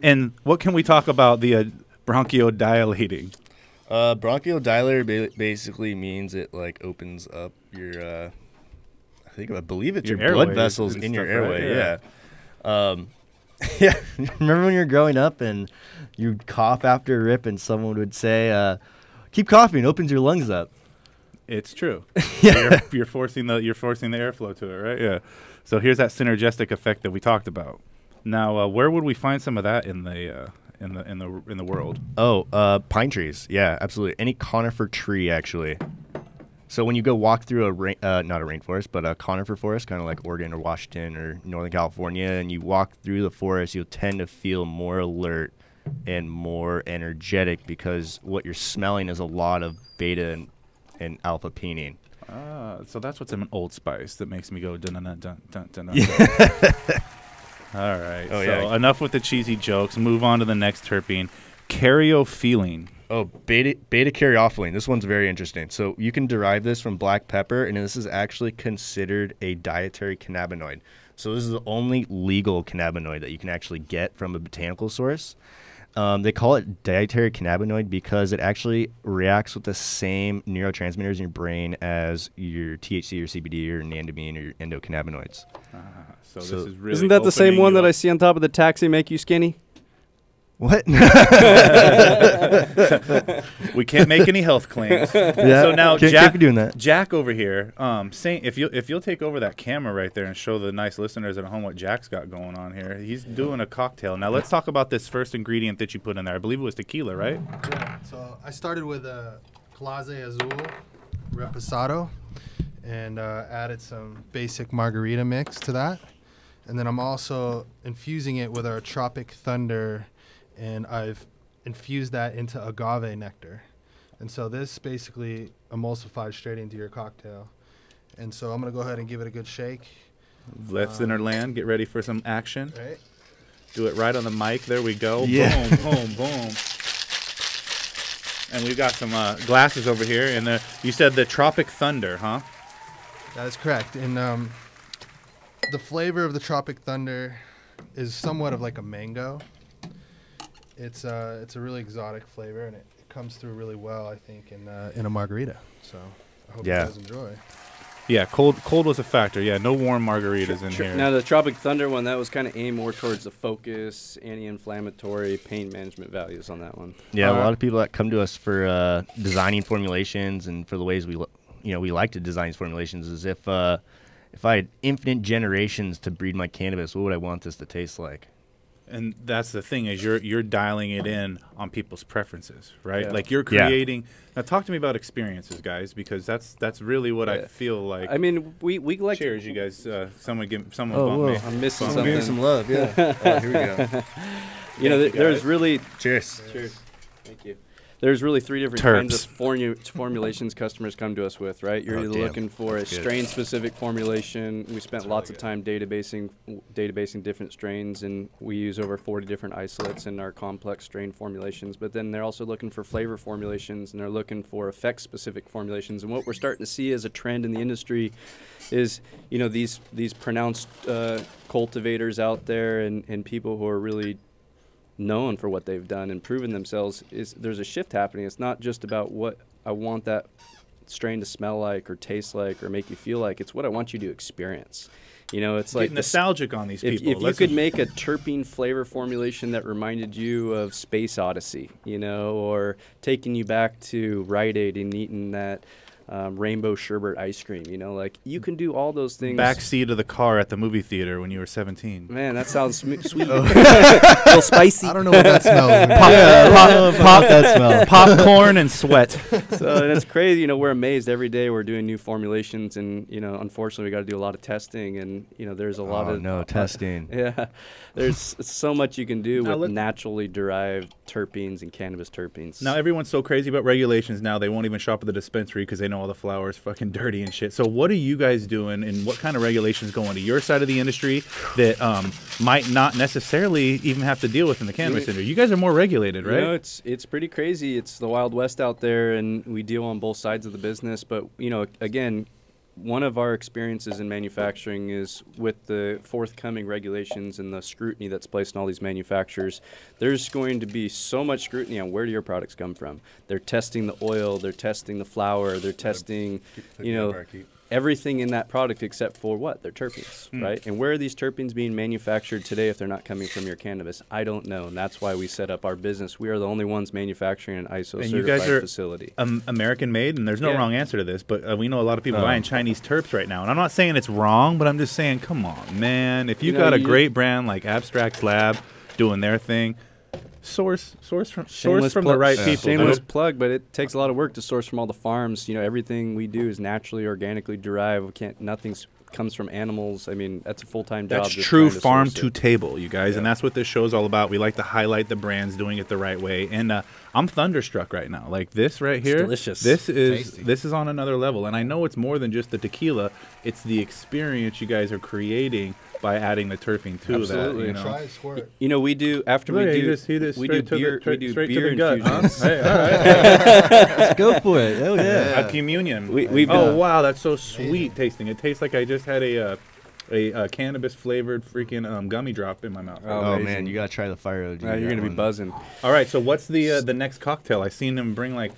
And what can we talk about the bronchodilating? Bronchodilator basically means it like opens up your, I believe it's your blood vessels in your airway. Right? Yeah. Yeah. Remember when you were growing up and you'd cough after a rip and someone would say, "Keep coughing, opens your lungs up." It's true. Yeah. You're forcing the airflow to it, right? Yeah. So here's that synergistic effect that we talked about. Now, where would we find some of that in the in the world? Oh, pine trees. Yeah, absolutely. Any conifer tree, actually. So when you go walk through not a rainforest, but a conifer forest, kind of like Oregon or Washington or Northern California, and you walk through the forest, you'll tend to feel more alert and more energetic because what you're smelling is a lot of beta and alpha pinene. So that's what's in Old Spice that makes me go dun dun dun dun dun. All right. Oh, so yeah. enough with the cheesy jokes. Move on to the next terpene, caryophyllene. Oh, beta caryophyllene. This one's very interesting. So you can derive this from black pepper, and this is actually considered a dietary cannabinoid. So this is the only legal cannabinoid that you can actually get from a botanical source. They call it dietary cannabinoid because it actually reacts with the same neurotransmitters in your brain as your THC or CBD or anandamine or your endocannabinoids. So this is really Isn't that the same opening one you that I up. see on top of the taxi make you skinny? What? We can't make any health claims. Yeah, So now can't be doing that. Jack over here, saying if you'll take over that camera right there and show the nice listeners at home what Jack's got going on here. He's doing a cocktail. Now let's talk about this first ingredient that you put in there. I believe it was tequila, right? Yeah. So I started with a Clase Azul Reposado and added some basic margarita mix to that. And then I'm also infusing it with our Tropic Thunder, and I've infused that into agave nectar. And so this basically emulsifies straight into your cocktail. And so I'm going to go ahead and give it a good shake. Left center land. Get ready for some action. Right. Do it right on the mic. There we go. Yeah. Boom, boom, boom. And we've got some glasses over here. And you said the Tropic Thunder, huh? That is correct. And the flavor of the Tropic Thunder is somewhat of like a mango. It's a really exotic flavor, and it comes through really well, I think, in a margarita. So I hope you guys enjoy. Yeah, cold was a factor. Yeah, no warm margaritas in here. Now, the Tropic Thunder one, that was kind of aimed more towards the focus, anti-inflammatory, pain management values on that one. Yeah, a lot of people that come to us for designing formulations and for the ways we like to design these formulations is if I had infinite generations to breed my cannabis, what would I want this to taste like? And that's the thing is you're dialing it in on people's preferences, right? Yeah. Like you're creating. Now talk to me about experiences, guys, because that's really what I feel like. I mean, we like. Cheers, you guys. Someone bump whoa, me. I'm missing Give something. me some love, yeah. Oh, here we go. You know, Thank you, there's guys. really. Cheers. Cheers. Thank you. There's really three different kinds of formulations customers come to us with, right? You're either looking for a strain-specific formulation. We spent lots of time databasing different strains, and we use over 40 different isolates in our complex strain formulations. But then they're also looking for flavor formulations, and they're looking for effect-specific formulations. And what we're starting to see as a trend in the industry is, you know, these pronounced cultivators out there and people who are really known for what they've done and proven themselves. There's a shift happening. It's not just about what I want that strain to smell like or taste like or make you feel like. It's what I want you to experience. You know, it's like nostalgic on these people. If you could make a terpene flavor formulation that reminded you of Space Odyssey, you know, or taking you back to Rite Aid and eating that rainbow sherbet ice cream, you know, like you can do all those things. Backseat of the car at the movie theater when you were 17. Man, that sounds sweet. A little spicy. I don't know what that smells like. That smell. Popcorn and sweat. So and it's crazy, you know, we're amazed every day we're doing new formulations, and, you know, unfortunately we got to do a lot of testing, and, you know, there's a lot of testing. Yeah. There's so much you can do with naturally derived terpenes and cannabis terpenes. Now everyone's so crazy about regulations now they won't even shop at the dispensary because they know all the flour is fucking dirty and shit. So what are you guys doing, and what kind of regulations go into your side of the industry that might not necessarily even have to deal with in the cannabis industry? You guys are more regulated, right? You know, it's pretty crazy. It's the Wild West out there, and we deal on both sides of the business. But, you know, again, one of our experiences in manufacturing is with the forthcoming regulations and the scrutiny that's placed on all these manufacturers. There's going to be so much scrutiny on where do your products come from. They're testing the oil, they're testing the flour, they're testing, you know, everything in that product except for what? Their terpenes, right? And where are these terpenes being manufactured today if they're not coming from your cannabis? I don't know, and that's why we set up our business. We are the only ones manufacturing an ISO-certified facility. American-made, and there's no wrong answer to this, but we know a lot of people buying Chinese terps right now, and I'm not saying it's wrong, but I'm just saying, come on, man. If you got a great brand like Abstrax Lab doing their thing, source from Shameless the plug- right people. Shameless dude. plug, but it takes a lot of work to source from all the farms. You know, everything we do is naturally, organically derived. Nothing comes from animals. I mean, that's a full-time job. That's just true trying to farm source to it. table, you guys, and that's what this show's all about. We like to highlight the brands doing it the right way, and I'm thunderstruck right now. Like this right here, delicious. This is on another level, and I know it's more than just the tequila. It's the experience you guys are creating by adding the terpene to Absolutely. that. You know? Try it, squirt. You know, we do after we Look, do he just we do straight to the- beer straight- we do straight to beer the gut, huh? infusions. Hey, all right. Let's go for it. Oh yeah. A communion. We've oh done- wow, that's so sweet tasting. It tastes like I just had a cannabis flavored freaking gummy drop in my mouth. Oh man, you gotta try the fire OG. You're gonna be buzzing. All right, so what's the next cocktail? I seen him bring like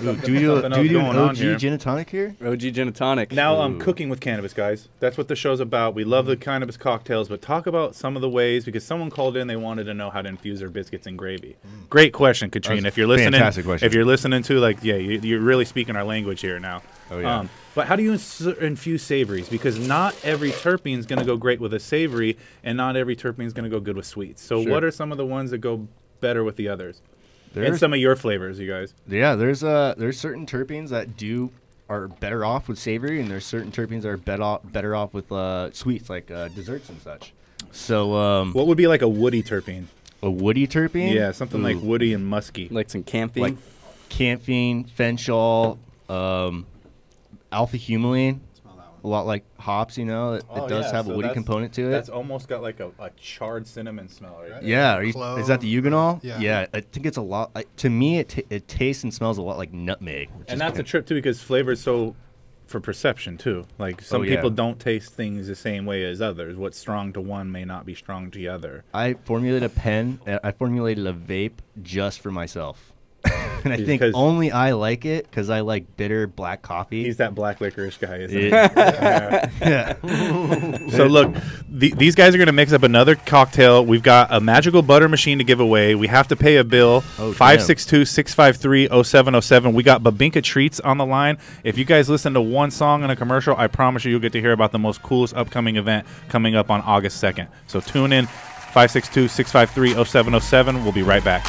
Do we do an OG gin and tonic here? OG gin and tonic. Now I'm cooking with cannabis, guys. That's what the show's about. We love the cannabis cocktails, but talk about some of the ways, because someone called in, they wanted to know how to infuse their biscuits in gravy. Great question, Katrina. That's If you're listening, fantastic question. if you're listening to, like, yeah, you're really speaking our language here now. Oh yeah. But how do you infuse savories? Because not every terpene is going to go great with a savory, and not every terpene is going to go good with sweets. So Sure. what are some of the ones that go better with the others? And There's- some of your flavors, you guys. Yeah, there's certain terpenes that are better off with savory, and there's certain terpenes that are better off with sweets, like desserts and such. So what would be like a woody terpene? A woody terpene? Yeah, something like woody and musky. Like some camphene? Like camphene, fenchol, alpha-humulene. A lot like hops, you know. It does have a woody component to it. That's almost got like a charred cinnamon smell, right? Yeah, is that the eugenol? Yeah. I think it's a lot. To me, it tastes and smells a lot like nutmeg. And that's a trip too, because flavor is so for perception too. Like some people don't taste things the same way as others. What's strong to one may not be strong to the other. I formulated a vape just for myself. And I think only I like it because I like bitter black coffee. He's that black licorice guy, isn't he? Yeah. So look, these guys are going to mix up another cocktail. We've got a magical butter machine to give away. We have to pay a bill. 562-653-0707. We got Babinka Treats on the line. If you guys listen to one song in a commercial, I promise you'll get to hear about the most coolest upcoming event coming up on August 2nd. So tune in, 562-653-0707. We'll be right back.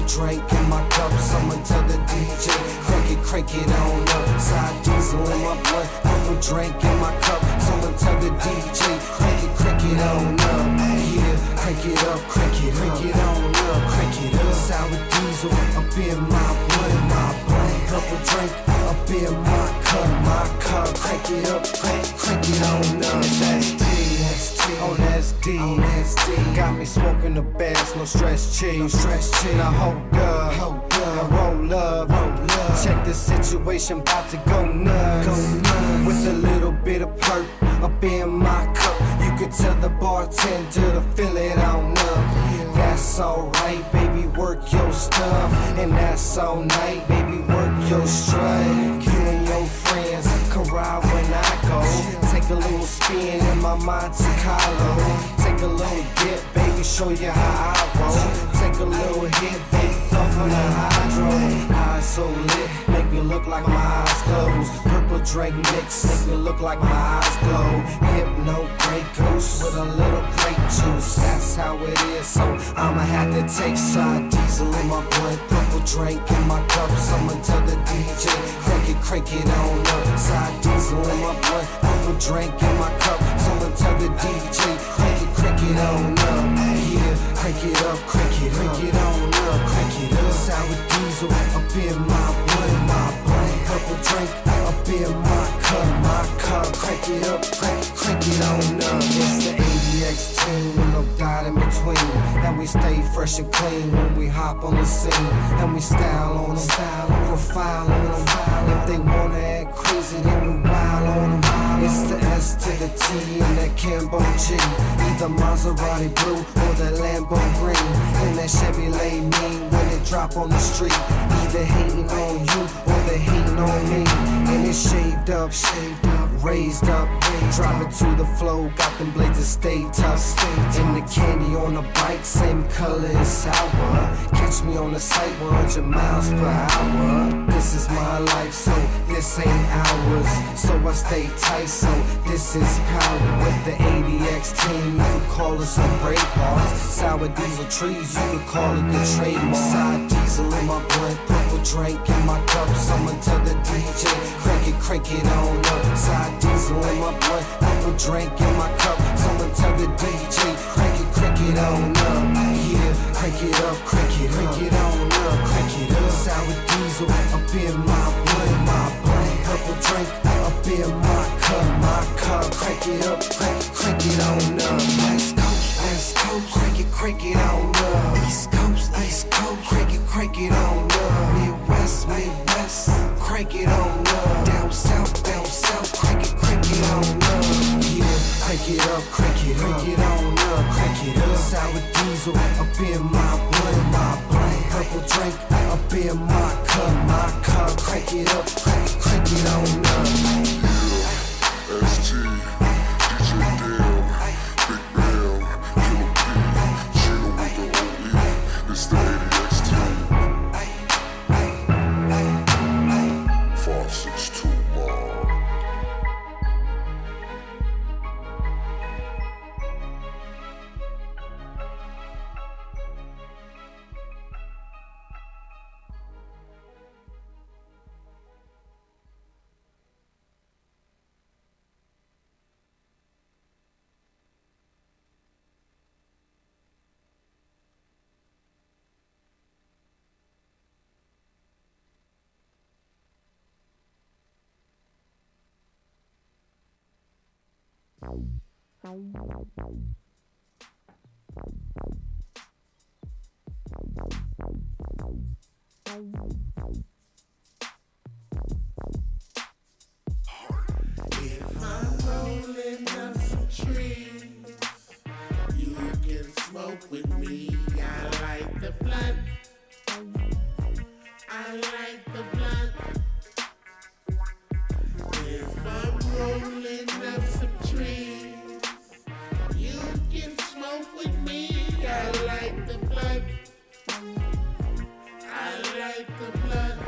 Drink in my cup, someone tell the DJ, crank it on up. Side diesel in my blood, purple drink in my cup, someone tell the DJ, crank it on up. Yeah, crank it up, crank it on up, crank it up. Sour diesel up in my blood, purple drink up in my cup, crank it up, crank it on up. That's D, got me smoking the bass, no stress cheese. Now hold up, now roll up. Check the situation, about to go nuts. With a little bit of perp up in my cup, you can tell the bartender to fill it on up. That's alright, baby, work your stuff. And that's all night, baby, work your strut. You and your friends can ride when I go. Take a little spin in my Monte Carlo. Take a little dip, baby, show you how I roll. Take a little hit, baby, puff on the hydro. Eyes so lit, make me look like my eyes closed. Purple drink mix, make me look like my eyes glow. Hypno Grey Goose with a little grape juice. That's how it is, so I'ma have to take side diesel in my blood. Purple drink in my cup, someone tell the DJ, crank it on up. Side diesel in my blood, purple drink in my cup, someone tell the DJ, crank it on up. Yeah, crank it up, crank it on up, crank it up. Sour diesel up in my blood, purple drink up in my cup, crank it up, crank it on up. It's the ADX team, no doubt in between, and we stay fresh and clean when we hop on the scene, and we style on them, profile on them. If they wanna act crazy, then we wild on them. It's the S to the T and that Cambo G, either Maserati blue or the Lambo green, and that Chevrolet mean when it drop on the street. Either hating on you or they hating on me, and it's shaved up, raised up. Driving to the flow, got them blades that stay tough. And the candy on the bike, same color as sour. Catch me on the site, 100 miles per hour. This is my life, so this ain't ours. So I stay tight, so this is power. With the ADX team, you could call us some brave hearts. Sour diesel trees, you could call it the trademark. Side diesel in my blunt, purple drink in my cup. Someone tell the DJ, crank it on up. Side diesel in my blunt, purple drink in my cup. Someone tell the DJ, crank it on up. Yeah, crank it up, crank it on up, crank it up. Sour diesel up in my blunt, purple drink up in my cup, crank it up, crank it on up. West Coast, crank it on up. East Coast, crank it on up. Midwest, crank it on up. Down south, crank it on up. Yeah, crank it up, crank it on up, crank it up. Sour diesel up in my blunt, purple drink up in my cup, crank it up, crank it on up. Yeah, ST, DJ Dale, Big Bell, Killer P, Chino with the OE, it's the ADX team. 462 Mob. If I'm rolling up some trees, you can smoke with me. I like the blunt. I like the blunt. If I'm rolling up some trees, you can smoke with me. I like the blunt. I like the blunt.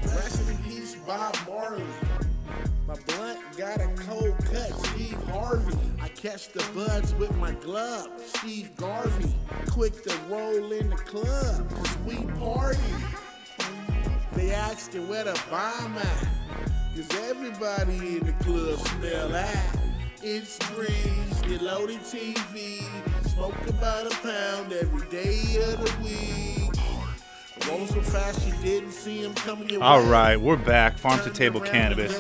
Rest in peace, Bob Marley. My blunt got a cold cut, Steve Harvey. I catch the buds with my glove, Steve Garvey. Quick to roll in the club, cause we party. They asking where the bomb at, cause everybody in the club smell that. It's Breeze, get loaded TV, smoke about a pound every day of the week. Rolling so fast you didn't see him coming your way. All right, we're back. Farm to Table Cannabis.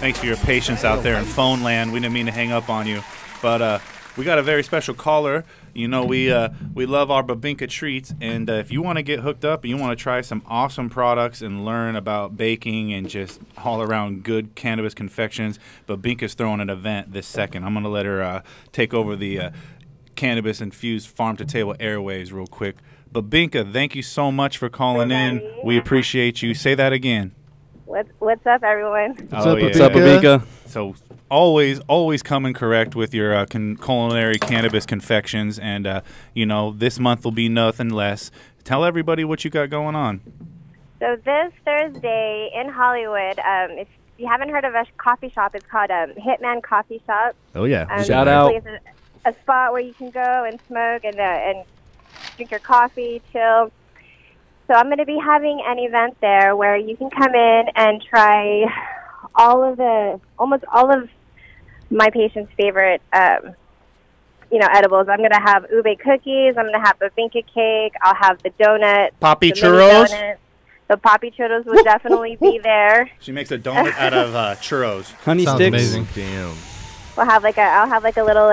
Thanks for your patience out there in phone land. We didn't mean to hang up on you, but we got a very special caller. You know, we love our Babinka treats, and if you want to get hooked up and you want to try some awesome products and learn about baking and just all around good cannabis confections, Babinka's throwing an event this second. I'm going to let her take over the cannabis-infused Farm to Table airwaves real quick. Babinka, thank you so much for calling in. We appreciate you. Say that again. What's up, everyone? What's up, Babinka? So always coming correct with your culinary cannabis confections, and you know, this month will be nothing less. Tell everybody what you got going on. So this Thursday in Hollywood, if you haven't heard of a coffee shop, it's called Hitman Coffee Shop. Oh yeah, shout out! It's a spot where you can go and smoke and drink your coffee, chill. So I'm going to be having an event there where you can come in and try almost all of my patients' favorite, edibles. I'm going to have ube cookies. I'm going to have a Babinka cake. I'll have the donut. Poppy the churros? Donut. The poppy churros will definitely be there. She makes a donut out of churros. Honey Sounds sticks. amazing. Damn. I'll have a little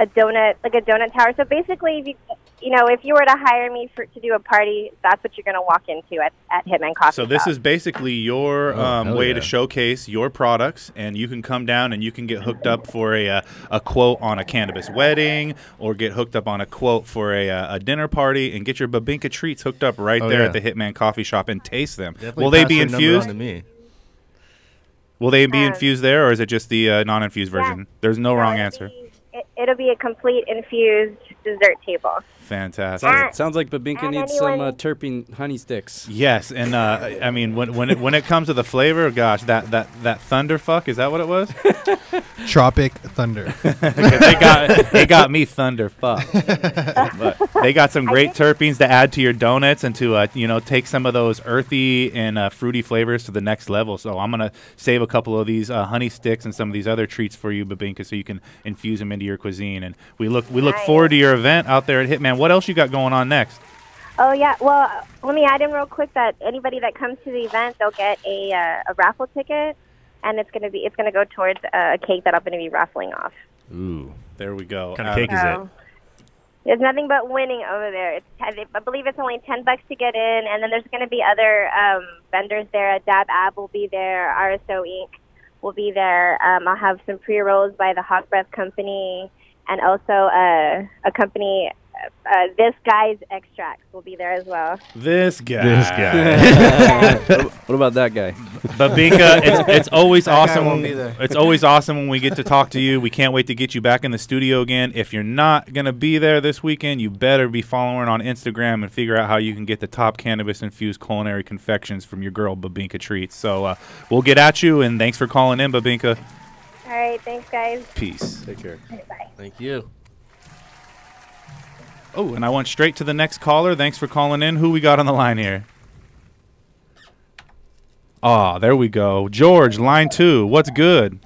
donut tower. So basically, if you you know, if you were to hire me to do a party, that's what you're going to walk into at Hitman Coffee So this Shop. is basically your way to showcase your products, and you can come down and you can get hooked up for a quote on a cannabis wedding, or get hooked up on a quote for a dinner party, and get your Babinka treats hooked up right there at the Hitman Coffee Shop and taste them. Definitely Will they pass be their number infused? on to me. Will they be infused there, or is it just the non-infused version? There's no wrong answer. It'll be a complete infused dessert table. Fantastic. Sounds like Babinka needs some terpene honey sticks. Yes, and I mean when it comes to the flavor, gosh, that thunderfuck, is that what it was? Tropic Thunder. They got me thunderfuck. But they got some great terpenes to add to your donuts and to take some of those earthy and fruity flavors to the next level. So I'm gonna save a couple of these honey sticks and some of these other treats for you, Babinka, so you can infuse them into your cuisine. And we look forward to your event out there at Hitman. What else you got going on next? Oh yeah, well, let me add in real quick that anybody that comes to the event, they'll get a raffle ticket, and it's gonna go towards a cake that I'm gonna be raffling off. Ooh, there we go. What kind of cake is it? There's nothing but winning over there. I believe it's only $10 to get in, and then there's going to be other vendors there. Dab Ab will be there. RSO Inc. will be there. I'll have some pre-rolls by the Hot Breath Company, and also a company, This Guy's Abstrax will be there as well. This guy. What about that guy? Babinka, it's always That guy awesome. won't be there. It's always awesome when we get to talk to you. We can't wait to get you back in the studio again. If you're not gonna be there this weekend, you better be following on Instagram and figure out how you can get the top cannabis-infused culinary confections from your girl Babinka Treats. So we'll get at you, and thanks for calling in, Babinka. All right, thanks, guys. Peace. Take care. Bye. Thank you. Oh, and I went straight to the next caller. Thanks for calling in. Who we got on the line here? Ah, there we go. George, line 2. What's good?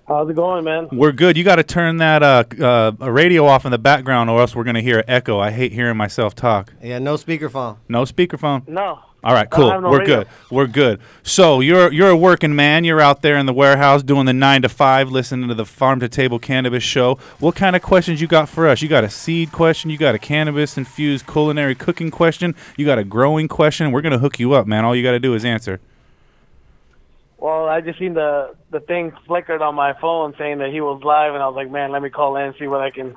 How's it going, man? We're good. You got to turn that radio off in the background, or else we're going to hear an echo. I hate hearing myself talk. Yeah, no speakerphone. No speakerphone? No. All right, I cool. have no We're radio. good. We're good. So you're a working man. You're out there in the warehouse doing the 9 to 5, listening to the Farm to Table Cannabis Show. What kind of questions you got for us? You got a seed question. You got a cannabis-infused culinary cooking question. You got a growing question. We're going to hook you up, man. All you got to do is answer. Well, I just seen the thing flickered on my phone saying that he was live, and I was like, man, let me call in and see what I can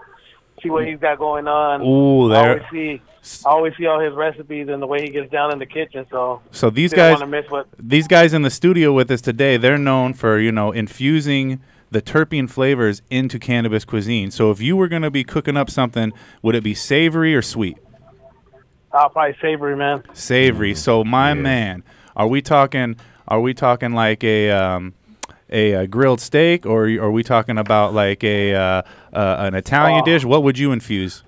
see what he's got going on. Ooh, there. I always see all his recipes and the way he gets down in the kitchen. So these didn't guys, wanna miss what. these guys in the studio with us today, they're known for infusing the terpene flavors into cannabis cuisine. So if you were going to be cooking up something, would it be savory or sweet? Probably savory, man. Savory. So my man, are we talking like a grilled steak, or are we talking about like an Italian dish? What would you infuse?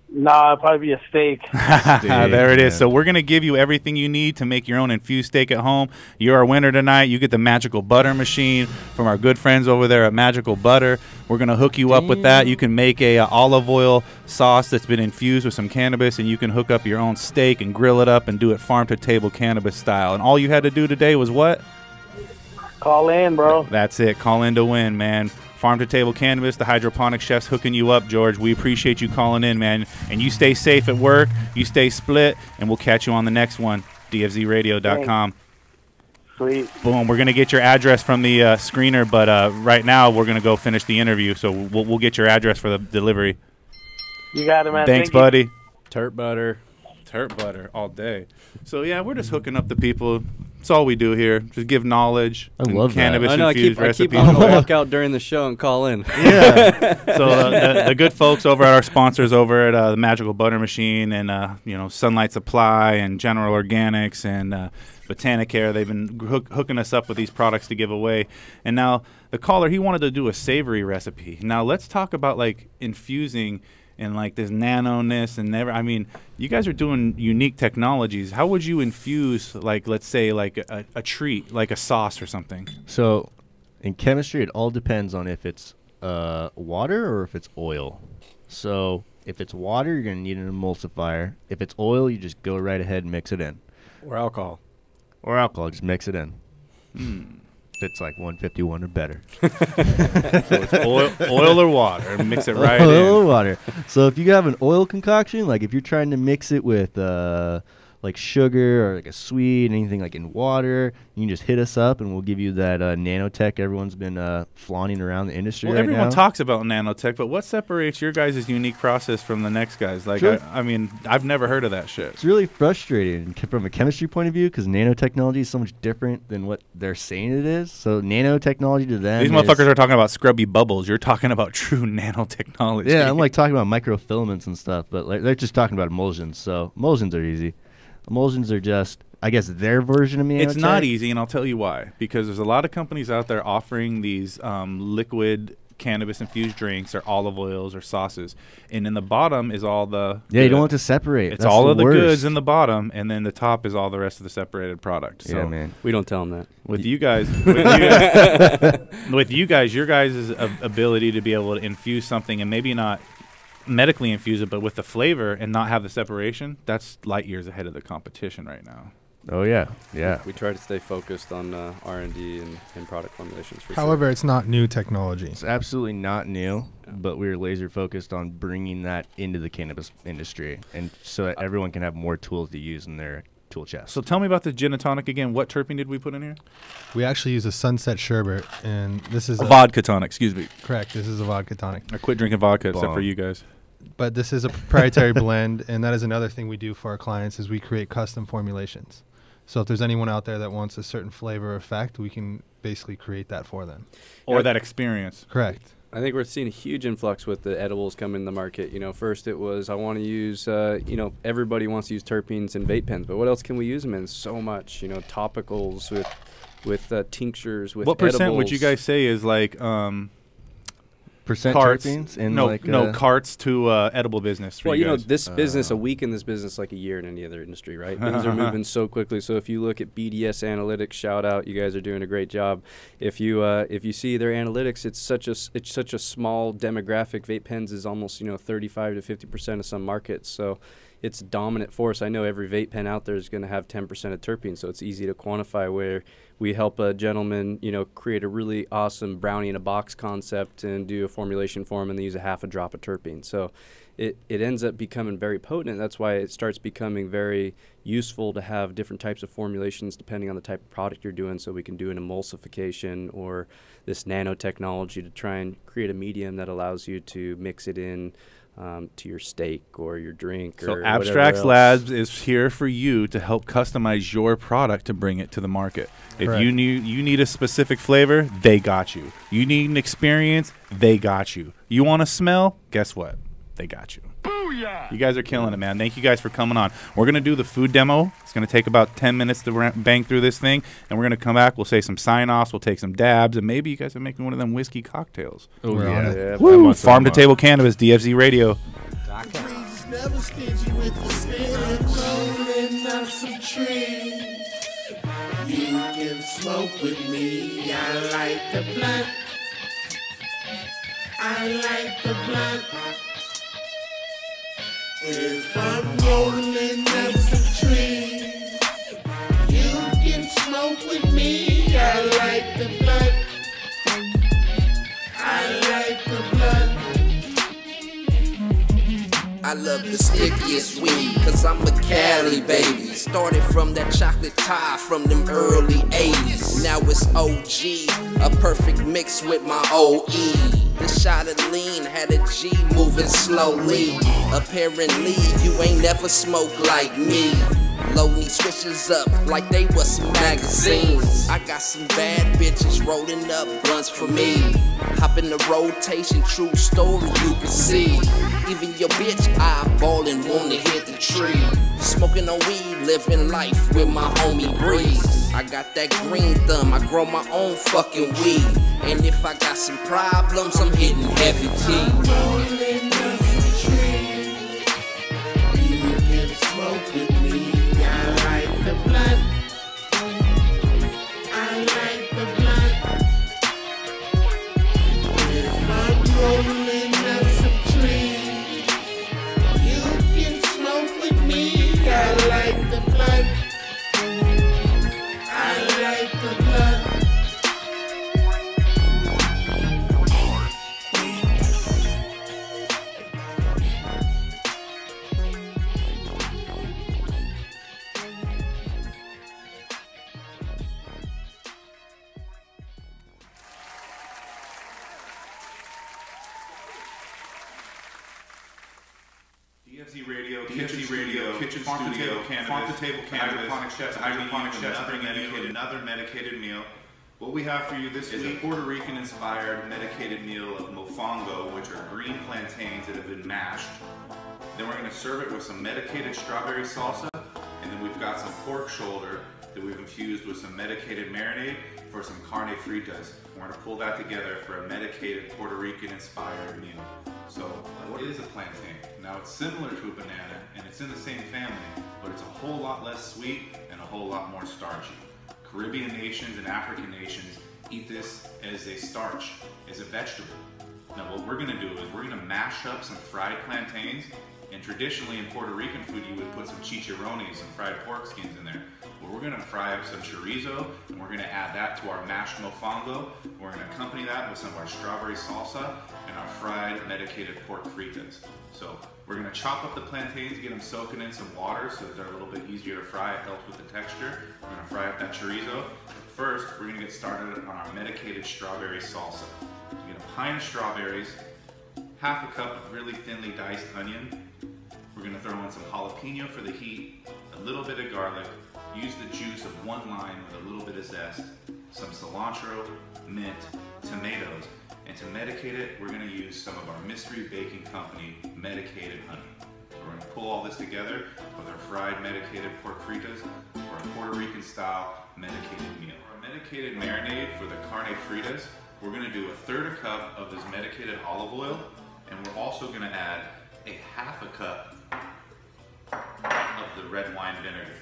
Nah, it'd probably be a steak. There it is. So we're going to give you everything you need to make your own infused steak at home. You're our winner tonight. You get the Magical Butter Machine from our good friends over there at Magical Butter. We're going to hook you up with that. You can make a olive oil sauce that's been infused with some cannabis, and you can hook up your own steak and grill it up and do it farm-to-table cannabis style. And all you had to do today was what? Call in, bro. That's it. Call in to win, man. Farm to Table Cannabis, the hydroponic chefs hooking you up, George. We appreciate you calling in, man. And you stay safe at work. You stay split, and we'll catch you on the next one. DFZradio.com. Sweet. Boom. We're going to get your address from the screener, but right now we're going to go finish the interview, so we'll get your address for the delivery. You got it, man. Thanks, Thank you. buddy. Turp butter. Turp butter all day. So, yeah, we're just hooking up the people. That's all we do here. Just give knowledge. I love that. Cannabis I know. I keep recipes. on the walk out during the show and call in. Yeah. So the good folks over at our sponsors over at the Magical Butter Machine and Sunlight Supply and General Organics and Botanicare, they've been hooking us up with these products to give away. And now the caller, he wanted to do a savory recipe. Now let's talk about like infusing and like this nano-ness and you guys are doing unique technologies. How would you infuse, like, let's say, like a treat, like a sauce or something? So in chemistry, it all depends on if it's water or if it's oil. So if it's water, you're going to need an emulsifier. If it's oil, you just go right ahead and mix it in. Or alcohol. Or alcohol, just mix it in. if it's like 151 or better. So it's oil or water, and mix it right in. Oil or water. So if you have an oil concoction, like if you're trying to mix it with like sugar or like a sweet, anything like in water, you can just hit us up and we'll give you that nanotech everyone's been flaunting around the industry right everyone now. talks about nanotech, but what separates your guys' unique process from the next guys? Like, Sure. I mean, I've never heard of that shit. It's really frustrating from a chemistry point of view because nanotechnology is so much different than what they're saying it is. So nanotechnology to them These motherfuckers are talking about scrubby bubbles. You're talking about true nanotechnology. Yeah, I'm like talking about microfilaments and stuff, but like, they're just talking about emulsions. So emulsions are easy. Emulsions are just, I guess, their version of nanotech. It's not easy, and I'll tell you why. Because there's a lot of companies out there offering these liquid cannabis-infused drinks or olive oils or sauces. And in the bottom is all the... Yeah, you don't want to separate. It's That's all the of the worst. goods in the bottom, and then the top is all the rest of the separated product. So Yeah, man. We don't tell them that. With you guys, with you guys, your guys' ability to be able to infuse something and maybe not medically infuse it, but with the flavor and not have the separation, that's light years ahead of the competition right now. Oh, yeah. Yeah. We try to stay focused on R&D and product formulations for However, it's not new technology. It's absolutely not new, but we're laser focused on bringing that into the cannabis industry and so that everyone can have more tools to use in their tool chest. So tell me about the gin and tonic again. What terpene did we put in here? We actually use a sunset sherbet, and this is a vodka tonic, excuse me. Correct. This is a vodka tonic. I quit drinking vodka except for you guys. But this is a proprietary blend, and that is another thing we do for our clients is we create custom formulations. So if there's anyone out there that wants a certain flavor or effect, we can basically create that for them. Or that experience. Correct. I think we're seeing a huge influx with the edibles coming in the market. You know, first it was I want to use, everybody wants to use terpenes in vape pens, but what else can we use them in? So much, topicals with tinctures, with what percent edibles. would you guys say is like percent carts? terpenes in No carts to edible business. For Well, you guys. this business, a week in this business, like a year in any other industry, right? Things are moving so quickly. So if you look at BDS Analytics, shout out, you guys are doing a great job. If you see their analytics, it's such a small demographic. Vape pens is almost 35 to 50% of some markets. So it's a dominant force. I know every vape pen out there is going to have 10% of terpenes, so it's easy to quantify. Where we help a gentleman, create a really awesome brownie in a box concept and do a formulation for him, and they use a half a drop of terpene. So it ends up becoming very potent. That's why it starts becoming very useful to have different types of formulations depending on the type of product you're doing. So we can do an emulsification or this nanotechnology to try and create a medium that allows you to mix it in to your steak or your drink. So or Abstrax Labs is here for you to help customize your product to bring it to the market. Correct. If you need a specific flavor, they got you. You need an experience, they got you. You want to smell? Guess what? They got you. Booyah! You guys are killing it, man. Thank you guys for coming on. We're going to do the food demo. It's going to take about 10 minutes to bang through this thing, and we're going to come back. We'll say some sign-offs. We'll take some dabs, and maybe you guys are making one of them whiskey cocktails. Oh, yeah. Woo! Farm to Table Cannabis, DFZ Radio. Never stingy with the spirit, rolling up some trees. You can smoke with me. I like the blunt. I like the blunt. If I'm rolling up some trees, you can smoke with me. I like the blunt. I like the blunt. I love the stickiest weed, cause I'm a Cali baby. Started from that chocolate tie from them early 80s. Now it's OG, a perfect mix with my OE. The shot of lean had a G moving slowly. Apparently, you ain't never smoked like me. Load these switches up like they was some magazines. I got some bad bitches rolling up blunts for me. Hop in the rotation, true story you can see. Even your bitch eyeballing wanna hit the tree. Smoking on weed, living life with my homie Breeze. I got that green thumb, I grow my own fucking weed. And if I got some problems, I'm hitting heavy tea. Rolling up some trees, you can smoke with me. I like the blunt. I like the blunt. If I'm rolling up some trees, you can smoke with me. I like the blunt. I like the blunt. DFZ Radio, Kitchen Studio, Farm-to-Table Cannabis, Hydroponic Chefs, bringing you another medicated meal. What we have for you this week is a Puerto Rican-inspired medicated meal of mofongo, which are green plantains that have been mashed. Then we're going to serve it with some medicated strawberry salsa, and then we've got some pork shoulder that we've infused with some medicated marinade for some carne fritas. We're going to pull that together for a medicated Puerto Rican-inspired meal. So, what is a plantain? Now, it's similar to a banana, and it's in the same family, but it's a whole lot less sweet and a whole lot more starchy. Caribbean nations and African nations eat this as a starch, as a vegetable. Now, what we're going to do is we're going to mash up some fried plantains, and traditionally in Puerto Rican food, you would put some chicharrones, some fried pork skins in there. But we're going to fry up some chorizo, and we're going to add that to our mashed mofongo. We're going to accompany that with some of our strawberry salsa and our fried medicated pork fritas. So we're going to chop up the plantains, get them soaking in some water so that they're a little bit easier to fry. It helps with the texture. We're going to fry up that chorizo. But first, we're going to get started on our medicated strawberry salsa. So you get a pint of strawberries, half a cup of really thinly diced onion. We're going to throw in some jalapeno for the heat, a little bit of garlic, use the juice of one lime with a little bit of zest, some cilantro, mint, tomatoes, and to medicate it, we're going to use some of our Mystery Baking Company medicated honey. We're going to pull all this together with our fried medicated pork fritas for a Puerto Rican style medicated meal. For our medicated marinade for the carne fritas, we're going to do a 1/3 cup of this medicated olive oil, and we're also going to add a 1/2 cup of the red wine vinegar.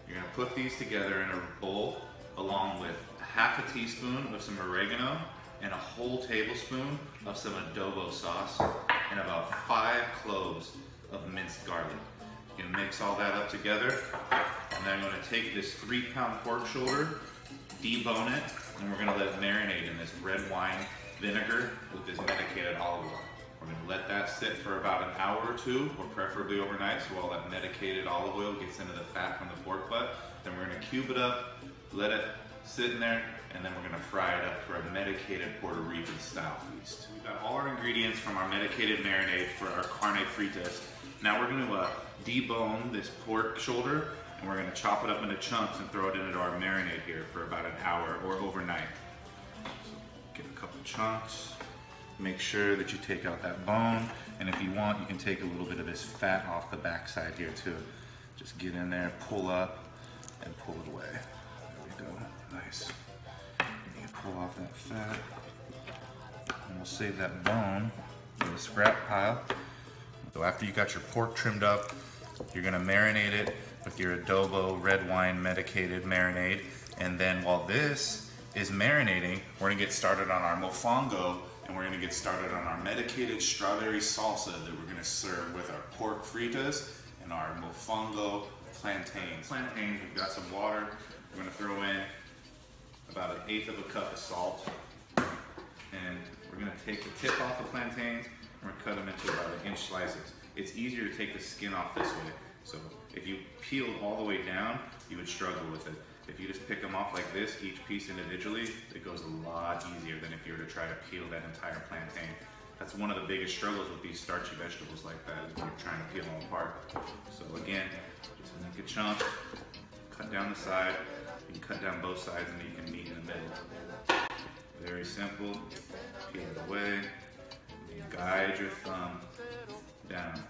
You're going to put these together in a bowl along with 1/2 teaspoon of some oregano and a whole tablespoon of some adobo sauce and about 5 cloves of minced garlic. You can mix all that up together, and then I'm going to take this 3-pound pork shoulder, debone it, and we're going to let it marinate in this red wine vinegar with this medicated olive oil. We're going to let that sit for about an hour or 2, or preferably overnight, so all that medicated olive oil gets into the fat from the pork butt. Then we're going to cube it up, let it sit in there, and then we're going to fry it up for a medicated Puerto Rican style feast. We've got all our ingredients from our medicated marinade for our carne fritas. Now we're going to debone this pork shoulder, and we're going to chop it up into chunks and throw it into our marinade here for about an hour or overnight. So get a couple chunks. Make sure that you take out that bone, and if you want, you can take a little bit of this fat off the backside here too. Just get in there, pull up, and pull it away. There we go, nice. You can pull off that fat, and we'll save that bone for the scrap pile. So after you got your pork trimmed up, you're gonna marinate it with your adobo red wine medicated marinade, and then while this is marinating, we're gonna get started on our mofongo, and we're gonna get started on our medicated strawberry salsa that we're gonna serve with our pork fritas and our mofongo plantains. Plantains, we've got some water. We're gonna throw in about 1/8 cup of salt. And we're gonna take the tip off the plantains, and we're gonna cut them into about 1-inch slices. It's easier to take the skin off this way. So if you peeled all the way down, you would struggle with it. If you just pick them off like this, each piece individually, it goes a lot easier than if you were to try to peel that entire plantain. That's one of the biggest struggles with these starchy vegetables like that, is when you're trying to peel them apart. So again, just make a chunk, cut down the side, you can cut down both sides and you can meet in the middle. Very simple, peel it away, guide your thumb down.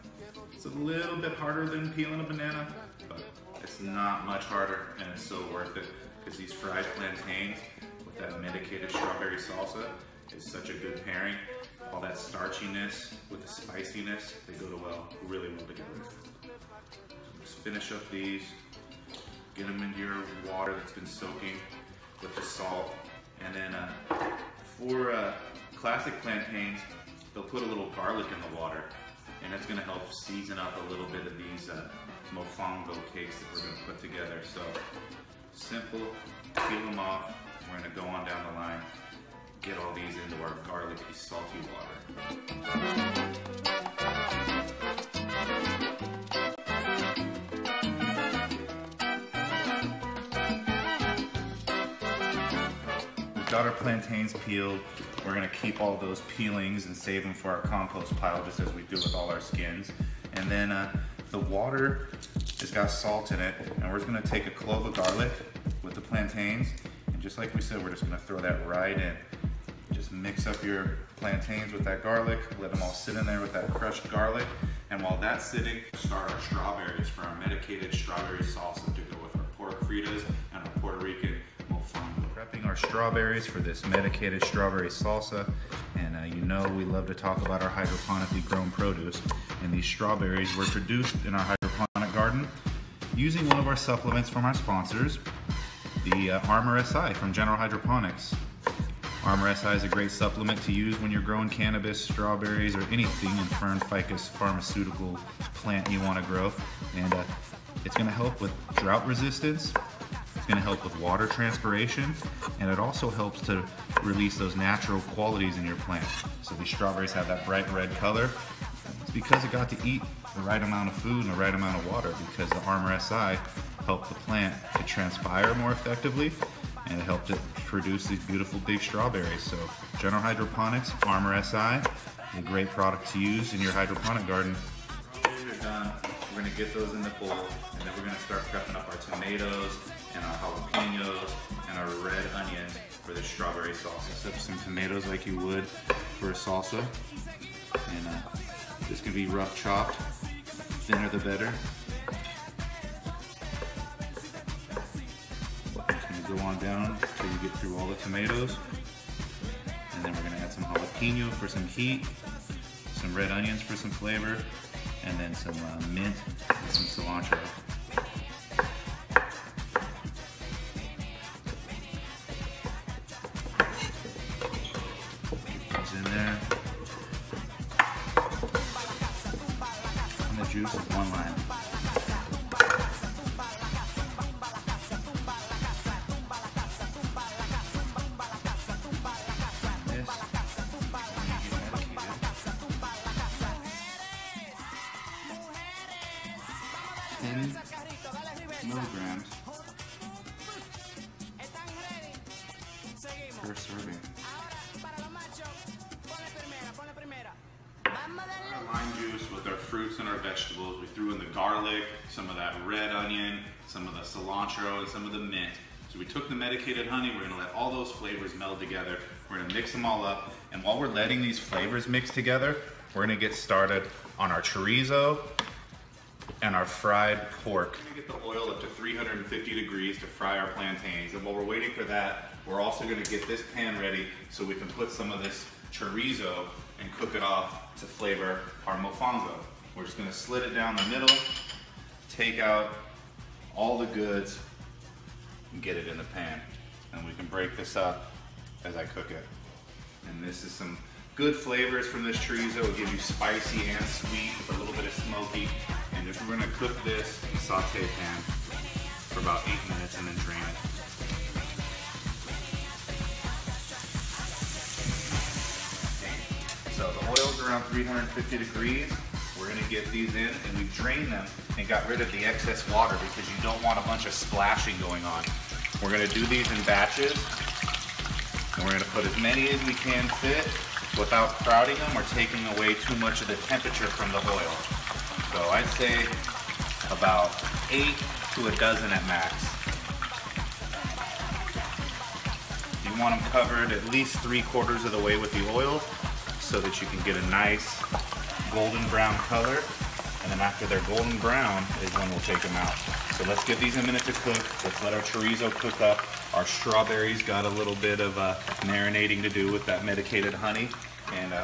It's a little bit harder than peeling a banana, but it's not much harder, and it's so worth it, because these fried plantains with that medicated strawberry salsa is such a good pairing. All that starchiness with the spiciness, they go really well together. Just finish up these, get them into your water that's been soaking with the salt, and then for classic plantains, they'll put a little garlic in the water, and it's going to help season up a little bit of these mofongo cakes that we're going to put together. So simple, peel them off. We're going to go on down the line, get all these into our garlicky, salty water. We've got our plantains peeled. We're going to keep all those peelings and save them for our compost pile, just as we do with all our skins. And then the water has got salt in it, and we're just gonna take a clove of garlic with the plantains, and just like we said, we're just gonna throw that right in. Just mix up your plantains with that garlic, let them all sit in there with that crushed garlic, and while that's sitting, start our strawberries for our medicated strawberry salsa to go with our pork fritas and our Puerto Rican mofongo. Prepping our strawberries for this medicated strawberry salsa, and you know we love to talk about our hydroponically grown produce, and these strawberries were produced in our hydroponic garden using one of our supplements from our sponsors, the Armor SI from General Hydroponics. Armor SI is a great supplement to use when you're growing cannabis, strawberries, or anything in fern, ficus, pharmaceutical plant you want to grow. And it's going to help with drought resistance, it's going to help with water transpiration, and it also helps to release those natural qualities in your plant. So these strawberries have that bright red color. It's because it got to eat the right amount of food and the right amount of water, because the Armor SI helped the plant to transpire more effectively, and it helped it produce these beautiful big strawberries. So General Hydroponics, Armor SI, a great product to use in your hydroponic garden. Strawberries are done. We're gonna get those in the bowl, and then we're gonna start prepping up our tomatoes and our jalapenos and our red onions for the strawberry salsa. Set up some tomatoes like you would for a salsa, and this can be rough chopped, thinner the better. Go on down until you get through all the tomatoes, and then we're going to add some jalapeno for some heat, some red onions for some flavor, and then some mint and some cilantro. Get those in there, and the juice is 1 lime. Milligrams per serving. Our lime juice with our fruits and our vegetables. We threw in the garlic, some of that red onion, some of the cilantro, and some of the mint. So we took the medicated honey, we're gonna let all those flavors meld together. We're gonna mix them all up, and while we're letting these flavors mix together, we're gonna get started on our chorizo and our fried pork. We're gonna get the oil up to 350 degrees to fry our plantains. And while we're waiting for that, we're also gonna get this pan ready so we can put some of this chorizo and cook it off to flavor our mofongo. We're just gonna slit it down the middle, take out all the goods, and get it in the pan. And we can break this up as I cook it. And this is some good flavors from this chorizo. It'll give you spicy and sweet, a little bit of smoky. And if we're gonna cook this in a saute pan for about 8 minutes and then drain it. So the oil's around 350 degrees. We're gonna get these in, and we drain them and got rid of the excess water because you don't want a bunch of splashing going on. We're gonna do these in batches, and we're gonna put as many as we can fit without crowding them or taking away too much of the temperature from the oil. So I'd say about 8 to a dozen at max. You want them covered at least 3/4 of the way with the oil so that you can get a nice golden brown color. And then after they're golden brown is when we'll take them out. So let's give these a minute to cook. Let's let our chorizo cook up. Our strawberries got a little bit of marinating to do with that medicated honey. And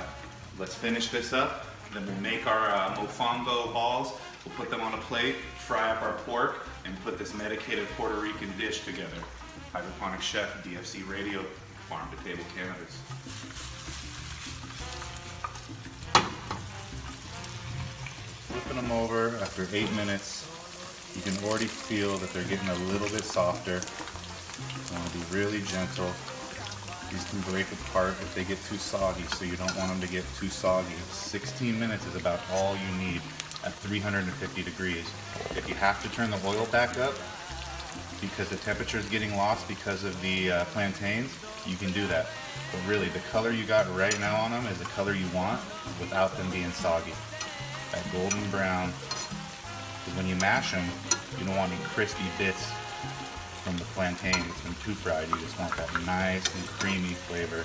let's finish this up. Then we'll make our mofongo balls. We'll put them on a plate, fry up our pork, and put this medicated Puerto Rican dish together. Hydroponic Chef, DFC Radio, Farm to Table Cannabis. Flipping them over after 8 minutes, you can already feel that they're getting a little bit softer. You want to be really gentle. These can break apart if they get too soggy, so you don't want them to get too soggy. 16 minutes is about all you need at 350 degrees. If you have to turn the oil back up because the temperature is getting lost because of the plantains, you can do that. But really, the color you got right now on them is the color you want without them being soggy. that golden brown. Because when you mash them, you don't want any crispy bits from the plantain. It's been too fried. You just want that nice and creamy flavor.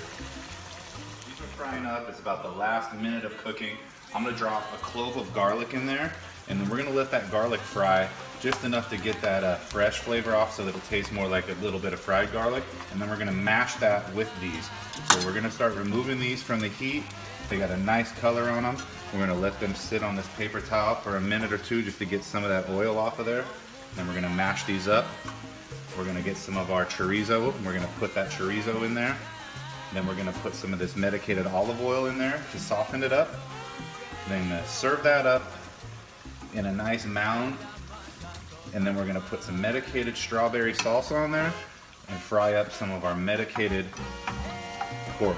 These are frying up. It's about the last minute of cooking. I'm gonna drop a clove of garlic in there, and then we're gonna let that garlic fry just enough to get that fresh flavor off so that it'll taste more like a little bit of fried garlic. And then we're gonna mash that with these. So we're gonna start removing these from the heat. They got a nice color on them. We're gonna let them sit on this paper towel for a minute or two just to get some of that oil off of there. Then we're gonna mash these up. We're gonna get some of our chorizo, and we're gonna put that chorizo in there. Then we're gonna put some of this medicated olive oil in there to soften it up. Then serve that up in a nice mound. And then we're gonna put some medicated strawberry salsa on there and fry up some of our medicated pork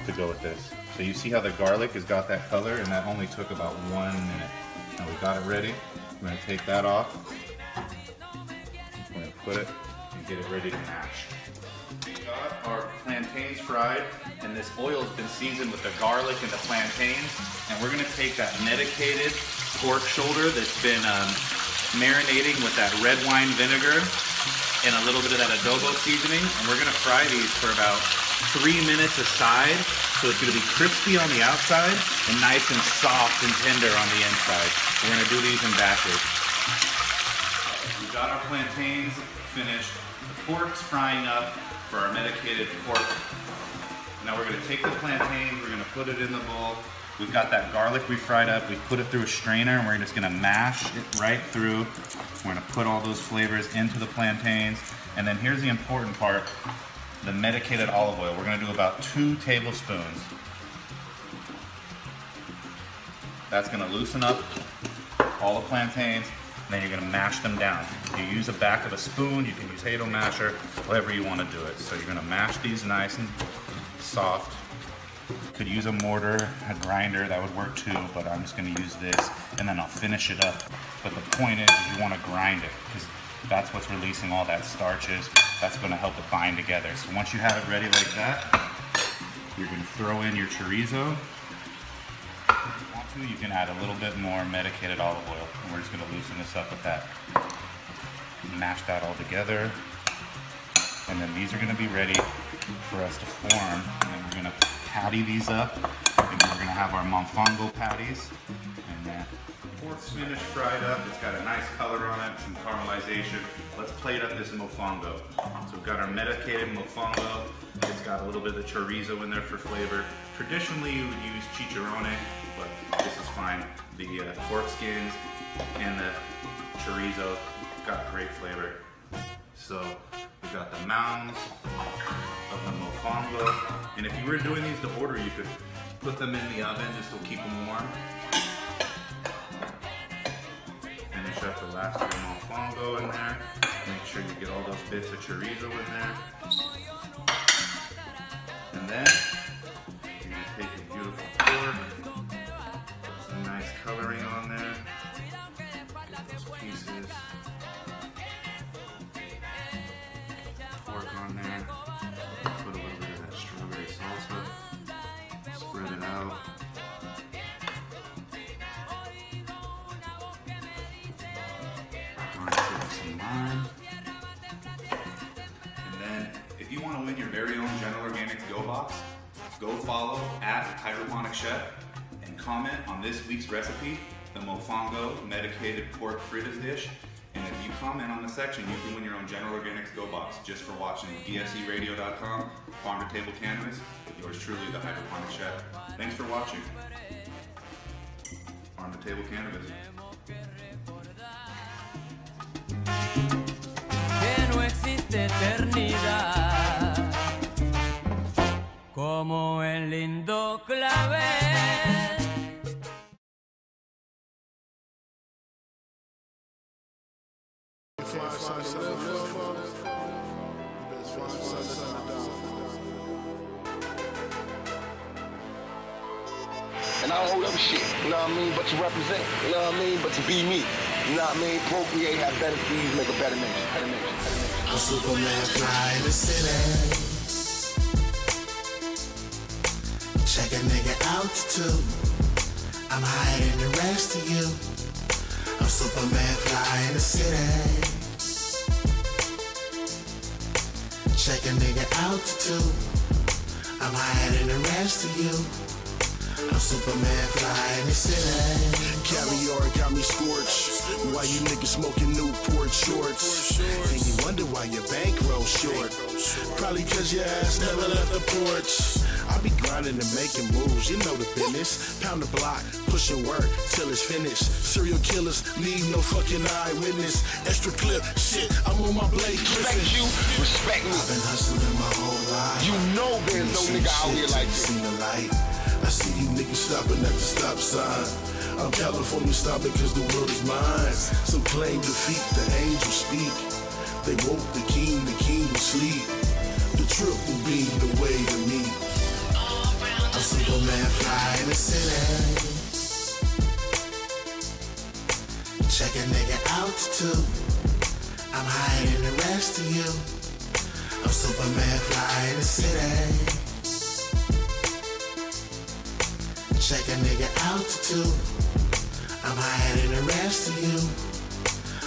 to go with this. So you see how the garlic has got that color, and that only took about 1 minute. Now we've got it ready. We're gonna take that off. We're gonna put it and get it ready to mash. We got our plantains fried, and this oil has been seasoned with the garlic and the plantains. And we're gonna take that medicated pork shoulder that's been marinating with that red wine vinegar and a little bit of that adobo seasoning, and we're gonna fry these for about 3 minutes aside. So it's gonna be crispy on the outside and nice and soft and tender on the inside. We're gonna do these in batches. We've got our plantains finished. The pork's frying up for our medicated pork. Now we're gonna take the plantains, we're gonna put it in the bowl. We've got that garlic we fried up. We've put it through a strainer, and we're just gonna mash it right through. We're gonna put all those flavors into the plantains. And then here's the important part, the medicated olive oil. We're gonna do about 2 tablespoons. That's gonna loosen up all the plantains, and then you're gonna mash them down. You use the back of a spoon, you can use Hato masher, however you wanna do it. So you're gonna mash these nice and soft. Could use a mortar, a grinder, that would work too, but I'm just gonna use this, and then I'll finish it up. But the point is you wanna grind it, because that's what's releasing all that starches. That's gonna help it bind together. So once you have it ready like that, you're gonna throw in your chorizo. If you want to, you can add a little bit more medicated olive oil, and we're just gonna loosen this up with that. Mash that all together, and then these are gonna be ready for us to form, and then we're gonna patty these up, and we're gonna have our mofongo patties. And then pork's finished, fried up. It's got a nice color on it, some caramelization. Let's plate up this mofongo. So we've got our medicated mofongo. It's got a little bit of chorizo in there for flavor. Traditionally, you would use chicharrone, but this is fine. The pork skins and the chorizo got great flavor. So we've got the mounds of the mofongo. And if you were doing these to order, you could put them in the oven just to keep them warm. Finish up the last of the mofongo in there. Make sure you get all those bits of chorizo in there. And then you're gonna take your beautiful pork, put some nice coloring on there. Get those pieces. Pork on there. Put a little bit of that strawberry salsa. Spread it out. Some lime. And then, if you want to win your very own General Organics Go Box, go follow @Hydroponic Chef and comment on this week's recipe, the mofongo medicated pork fritters dish. And if you comment on the section, you can win your own General Organics Go Box just for watching DFZRadio.com, Farm to Table Cannabis, with yours truly, the Hydroponic Chef. Thanks for watching. Farm to Table Cannabis. Que no existe eternidad como el lindo clavel. And I don't hold up shit, you know what I mean, but to represent, you know what I mean, but to be me, you know what I mean, procreate, have better fees, make a better nation, I'm Superman, fly in the city. Check a nigga out too. I'm higher than the rest of you. I'm Superman fly in the city. Check a nigga altitude. I'm higher than the rest of you. I'm Superman fly in the city. Caviar got me scorched. Why you niggas smoking Newport shorts? And you wonder why your bankroll short. Probably cause your ass never left the porch. I be grinding and making moves, you know the business. Pound the block, pushing work till it's finished. Serial killers need no fucking eyewitness. Extra clip, shit, I'm on my blade. Respect you, respect me. I've been hustling my whole life. You know there's no nigga out here like this. Seen the light. I see you niggas stopping at the stop sign. I'm California stopping cause the world is mine. Some claim defeat, the angels speak. They woke the king will sleep. The trip will be the way to me. I'm Superman fly in the city. Check a nigga altitude. I'm higher than the rest of you. I'm Superman fly in the city. Check a nigga altitude. I'm higher than the rest of you.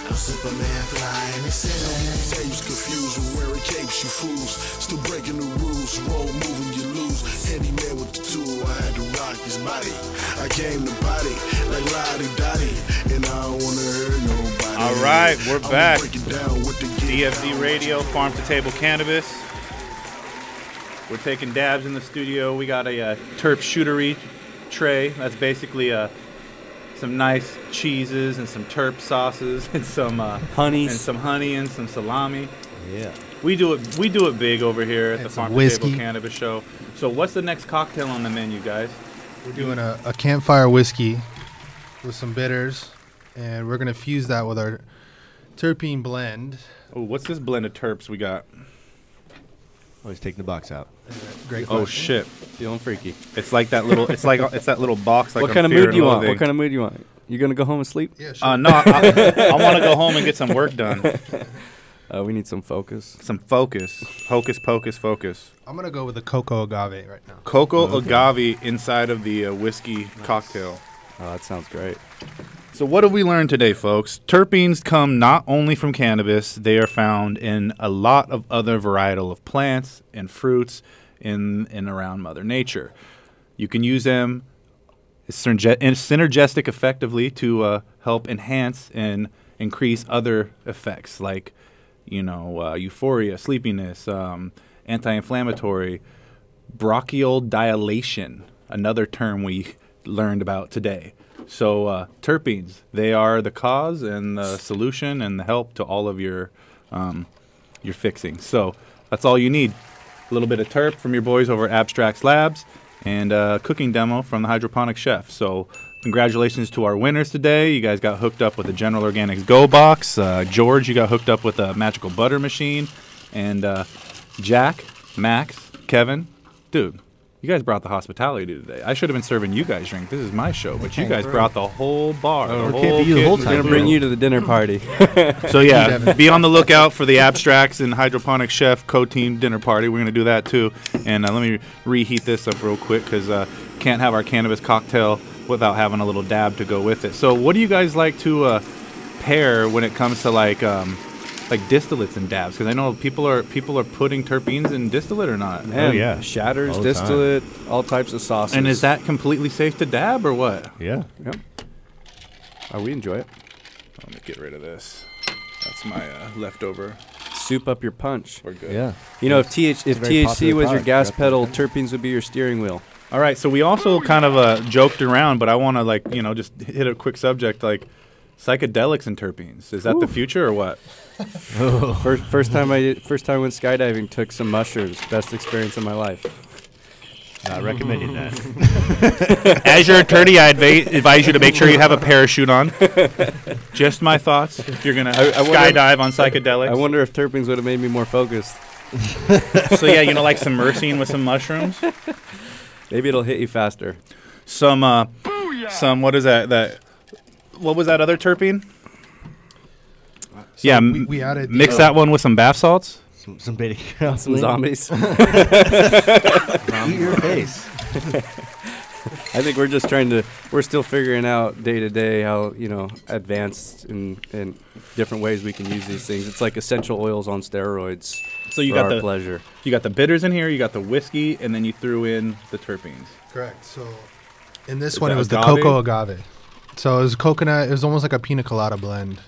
I'm Superman fly in the city. Saves confused when wearing capes, you fools. Still breaking the rules, roll moving, you lose. Handyman with the tool, I had to rock his body. I came to body like Lottie Dottie, and I don't wanna hurt nobody. All right, we're back. Break it down with the DFZ Radio, Farm to Table Cannabis. We're taking dabs in the studio. We got a terp shootery tray. That's basically some nice cheeses and some terp sauces and some honeys and some honey and some salami. Yeah, we do it big over here at And the some Farm to whiskey. Table Cannabis Show. So what's the next cocktail on the menu, guys? We're doing a campfire whiskey with some bitters, and we're gonna fuse that with our terpene blend. Oh, what's this blend of terps we got? Always taking the box out. Great Oh question. shit! Feeling freaky. It's like that little. It's that little box. Like What on kind of Fear mood and do you want? Loathing. What kind of mood do you want? You gonna go home and sleep? Yeah, sure. No, I want to go home and get some work done. We need some focus. Some focus. Hocus pocus focus. I'm gonna go with the cocoa agave right now. Cocoa agave inside of the whiskey cocktail. Oh, that sounds great. So what have we learned today, folks? Terpenes come not only from cannabis, they are found in a lot of other varietal of plants and fruits in and around Mother Nature. You can use them synergistic effectively to help enhance and increase other effects like, euphoria, sleepiness, anti-inflammatory, bronchial dilation, another term we learned about today. So terpenes, they are the cause and the solution and the help to all of your fixing. So that's all you need. A little bit of terp from your boys over at Abstrax Labs and a cooking demo from the hydroponic chef. So congratulations to our winners today. You guys got hooked up with the General Organics Go Box. George, you got hooked up with a magical butter machine. And Jack, Max, Kevin, dude, you guys brought the hospitality today. I should have been serving you guys drink. This is my show, but you guys brought the whole bar. Oh, the we can't be you the whole time. We're gonna bring you to the dinner party. So yeah, be on the lookout for the Abstrax and Hydroponic Chef co-team dinner party. We're gonna do that too. And let me reheat this up real quick because can't have our cannabis cocktail without having a little dab to go with it. So what do you guys like to pair when it comes to like distillates and dabs? Because I know people are putting terpenes in distillate or not. Man, Oh, yeah. shatters, All the time. distillate, all types of sauces. And is that completely safe to dab or what? Yeah. Yep. We enjoy it. Let me get rid of this. That's my leftover. Soup up your punch. We're good. Yeah. You know, if very THC popular was your product. gas Yep. pedal, terpenes would be your steering wheel. All right, so we also kind of joked around, but I want to just hit a quick subject like psychedelics and terpenes. Is that the future or what? First time I went skydiving, took some mushrooms. Best experience of my life. Not recommending that. As your attorney, I advise you to make sure you have a parachute on. Just my thoughts. If you're gonna skydive on psychedelics, I wonder if terpenes would have made me more focused. So yeah, like some myrcene with some mushrooms. Maybe it'll hit you faster. Some what is that? What was that other terpene? So yeah, we added mix that one with some bath salts. Some beta Some zombies. Eat your face. I think we're just we're still figuring out day to day how, advanced in different ways we can use these things. It's like essential oils on steroids. So you got the pleasure. You got the bitters in here, you got the whiskey, and then you threw in the terpenes. Correct. So in this one, it was the cocoa agave. So it was coconut. It was almost like a pina colada blend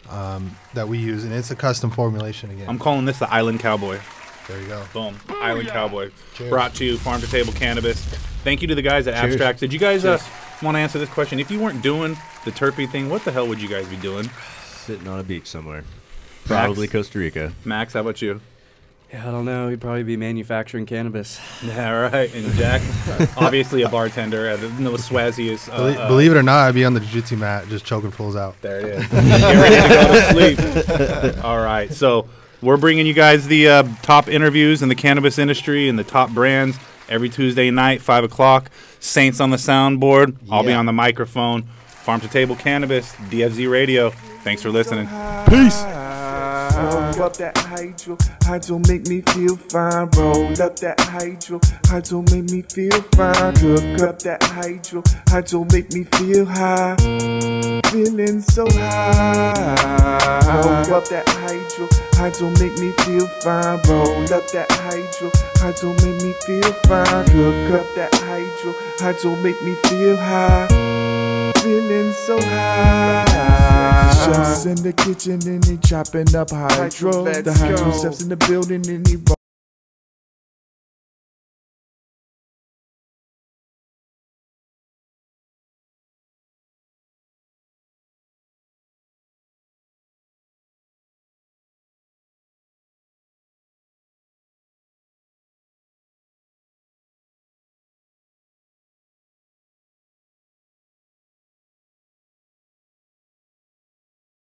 that we use, and it's a custom formulation again. I'm calling this the Island Cowboy. There you go. Boom. Island Cowboy. Cheers. Brought to you, Farm to Table Cannabis. Thank you to the guys at Abstrax. Did you guys want to answer this question? If you weren't doing the terpene thing, what the hell would you guys be doing? Sitting on a beach somewhere. Probably Costa Rica. Max, how about you? Yeah, I don't know. He'd probably be manufacturing cannabis. Yeah, right. And Jack, obviously a bartender. No Swazzy is. Believe it or not, I'd be on the jiu-jitsu mat just choking fools out. There it is. Get ready to go to sleep. All right. So we're bringing you guys the top interviews in the cannabis industry and the top brands every Tuesday night, 5 o'clock. Saints on the soundboard. I'll be on the microphone. Farm to Table Cannabis, DFZ Radio. Thanks for listening. Peace. Roll up that hydro make me feel fine. Roll up that hydro make me feel fine. Cook up that hydro make me feel high. Feeling so high. Roll up that hydro make me feel fine. Roll up that hydro make me feel fine. Cook up that hydro make me feel high. Feeling so high. Chefs in the kitchen and they chopping up hydro. The hydro chefs in the building and they